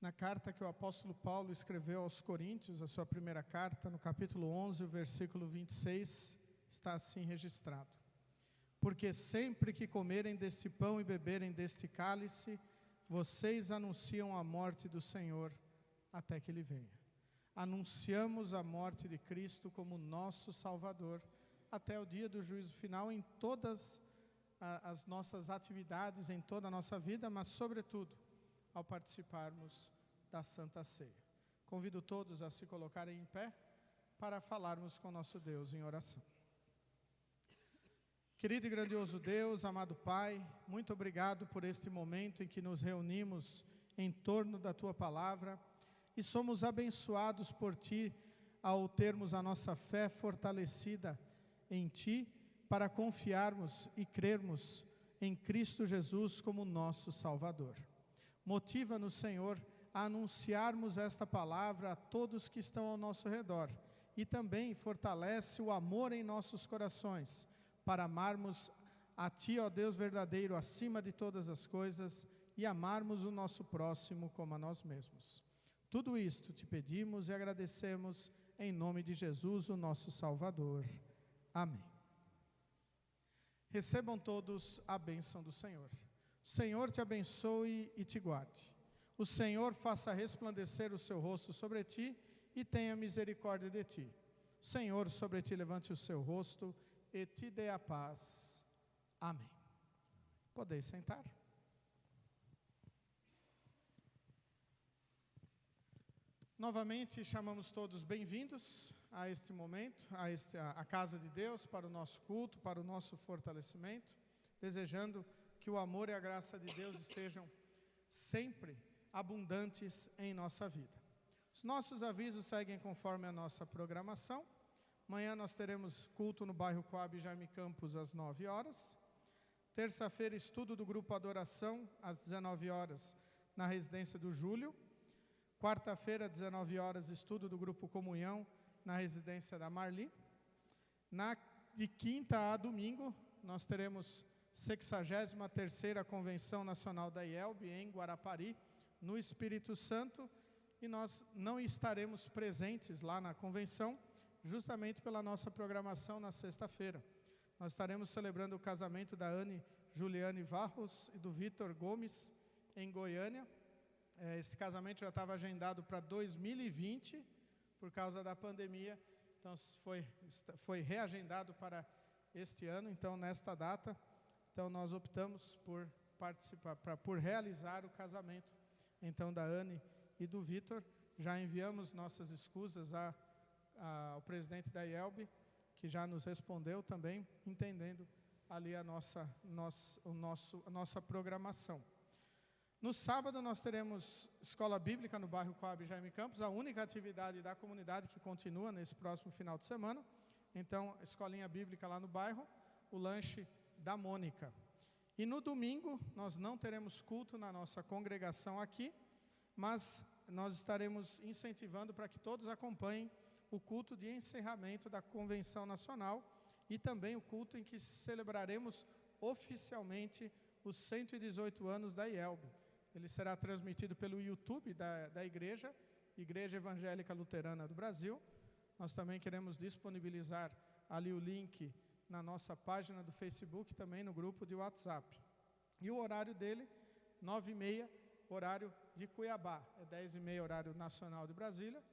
Na carta que o apóstolo Paulo escreveu aos Coríntios, a sua primeira carta, no capítulo 11, o versículo 26, está assim registrado: porque sempre que comerem deste pão e beberem deste cálice, vocês anunciam a morte do Senhor até que Ele venha. Anunciamos a morte de Cristo como nosso Salvador até o dia do juízo final em todas as nossas atividades, em toda a nossa vida, mas sobretudo ao participarmos da Santa Ceia. Convido todos a se colocarem em pé para falarmos com nosso Deus em oração. Querido e grandioso Deus, amado Pai, muito obrigado por este momento em que nos reunimos em torno da Tua Palavra e somos abençoados por Ti ao termos a nossa fé fortalecida em Ti para confiarmos e crermos em Cristo Jesus como nosso Salvador. Motiva-nos, Senhor, a anunciarmos esta palavra a todos que estão ao nosso redor e também fortalece o amor em nossos corações para amarmos a Ti, ó Deus verdadeiro, acima de todas as coisas e amarmos o nosso próximo como a nós mesmos. Tudo isto te pedimos e agradecemos em nome de Jesus, o nosso Salvador. Amém. Recebam todos a bênção do Senhor. O Senhor te abençoe e te guarde. O Senhor faça resplandecer o seu rosto sobre ti e tenha misericórdia de ti. O Senhor sobre ti levante o seu rosto e te dê a paz. Amém. Podeis sentar. Novamente chamamos todos bem-vindos a este momento, a casa de Deus, para o nosso culto, para o nosso fortalecimento, desejando que o amor e a graça de Deus estejam sempre abundantes em nossa vida. Os nossos avisos seguem conforme a nossa programação. Amanhã nós teremos culto no bairro Coab Jaime Campos às 9 horas. Terça-feira, estudo do grupo Adoração às 19 horas na residência do Júlio. Quarta-feira, 19 horas, estudo do grupo Comunhão na residência da Marli. De quinta a domingo, nós teremos 63ª Convenção Nacional da IELB em Guarapari, no Espírito Santo, e nós não estaremos presentes lá na convenção, justamente pela nossa programação na sexta-feira. Nós estaremos celebrando o casamento da Anne Juliane Varros e do Vitor Gomes, em Goiânia. Esse casamento já estava agendado para 2020, por causa da pandemia, então foi reagendado para este ano, então nesta data. Então nós optamos por participar, por realizar o casamento então da Anne e do Vitor. Já enviamos nossas escusas ao presidente da IELB, que já nos respondeu também, entendendo ali a nossa programação. No sábado nós teremos escola bíblica no bairro Coab Jaime Campos, a única atividade da comunidade que continua nesse próximo final de semana. Então, escolinha bíblica lá no bairro, o lanche da Mônica. E no domingo, nós não teremos culto na nossa congregação aqui, mas nós estaremos incentivando para que todos acompanhem o culto de encerramento da Convenção Nacional e também o culto em que celebraremos oficialmente os 118 anos da IELB. Ele será transmitido pelo YouTube da Igreja Evangélica Luterana do Brasil. Nós também queremos disponibilizar ali o link na nossa página do Facebook, também no grupo de WhatsApp. E o horário dele, 9h30, horário de Cuiabá. É 10h30, horário nacional de Brasília.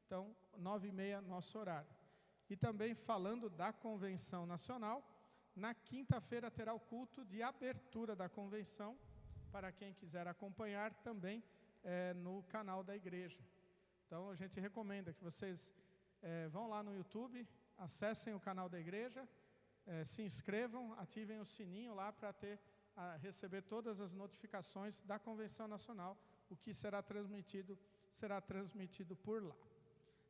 Então, 9h30, nosso horário. E também falando da Convenção Nacional, na quinta-feira terá o culto de abertura da Convenção, para quem quiser acompanhar também no canal da igreja. Então, a gente recomenda que vocês vão lá no YouTube, acessem o canal da igreja, se inscrevam, ativem o sininho lá para receber todas as notificações da Convenção Nacional. O que será transmitido por lá.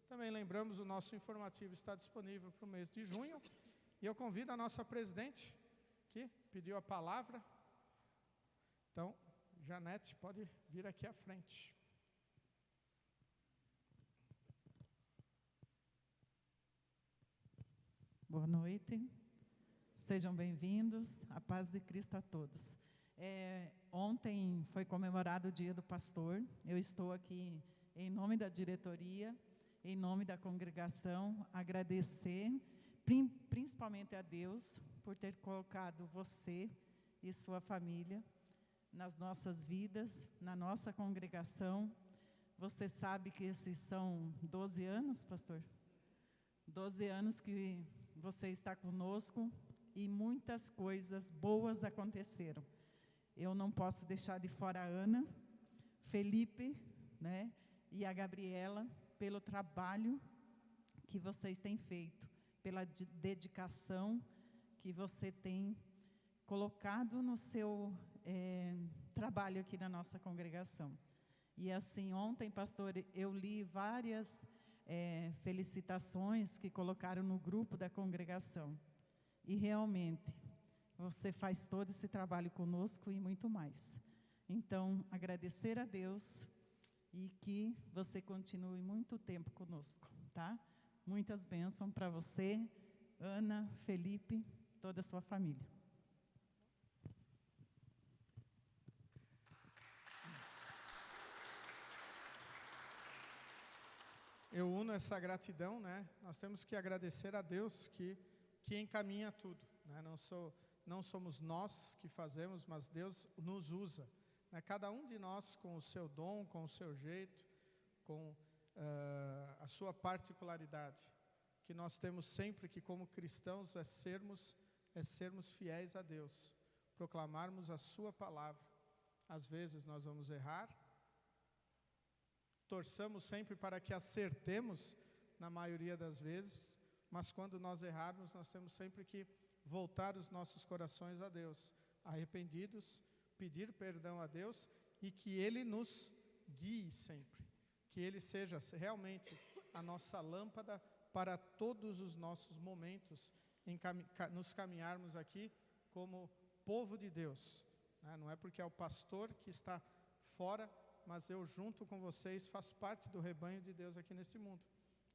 Também lembramos, o nosso informativo está disponível para o mês de junho. E eu convido a nossa presidente, que pediu a palavra. Então, Janete, pode vir aqui à frente. Boa noite. Sejam bem-vindos, a paz de Cristo a todos. Ontem foi comemorado o Dia do Pastor. Eu estou aqui em nome da diretoria, em nome da congregação, agradecer principalmente a Deus por ter colocado você e sua família nas nossas vidas, na nossa congregação. Você sabe que esses são 12 anos, pastor? 12 anos que você está conosco e muitas coisas boas aconteceram. Eu não posso deixar de fora a Ana, Felipe, né, e a Gabriela, pelo trabalho que vocês têm feito, pela dedicação que você tem colocado no seu trabalho aqui na nossa congregação. E assim, ontem, pastor, eu li várias felicitações que colocaram no grupo da congregação. E realmente, você faz todo esse trabalho conosco e muito mais. Então, agradecer a Deus e que você continue muito tempo conosco, tá? Muitas bênçãos para você, Ana, Felipe, toda a sua família. Eu uno essa gratidão, né? Nós temos que agradecer a Deus que encaminha tudo, né? Não somos nós que fazemos, mas Deus nos usa, né? Cada um de nós com o seu dom, com o seu jeito, com a sua particularidade, que nós temos sempre que, como cristãos, é sermos fiéis a Deus, proclamarmos a sua palavra. Às vezes nós vamos errar, torçamos sempre para que acertemos na maioria das vezes, mas quando nós errarmos, nós temos sempre que voltar os nossos corações a Deus, arrependidos, pedir perdão a Deus e que Ele nos guie sempre, que Ele seja realmente a nossa lâmpada para todos os nossos momentos, nos caminharmos aqui como povo de Deus, né? Não é porque é o pastor que está fora, mas eu junto com vocês faço parte do rebanho de Deus aqui neste mundo,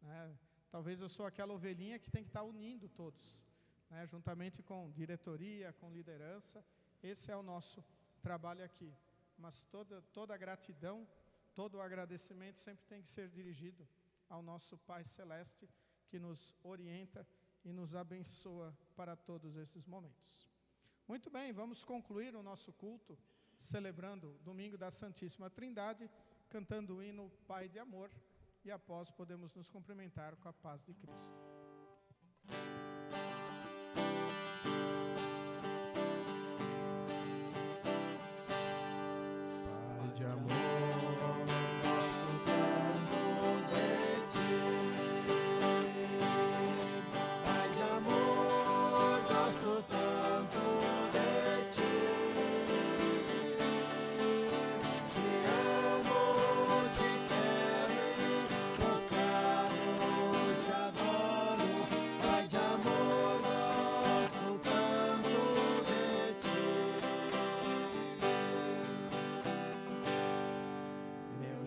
né? Talvez eu sou aquela ovelhinha que tem que estar unindo todos, né? Juntamente com diretoria, com liderança. Esse é o nosso trabalho aqui, mas toda a gratidão, todo o agradecimento sempre tem que ser dirigido ao nosso Pai Celeste, que nos orienta e nos abençoa para todos esses momentos. Muito bem, vamos concluir o nosso culto celebrando o Domingo da Santíssima Trindade, cantando o hino Pai de Amor, e após podemos nos cumprimentar com a paz de Cristo. Pai de amor,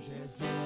Jesus.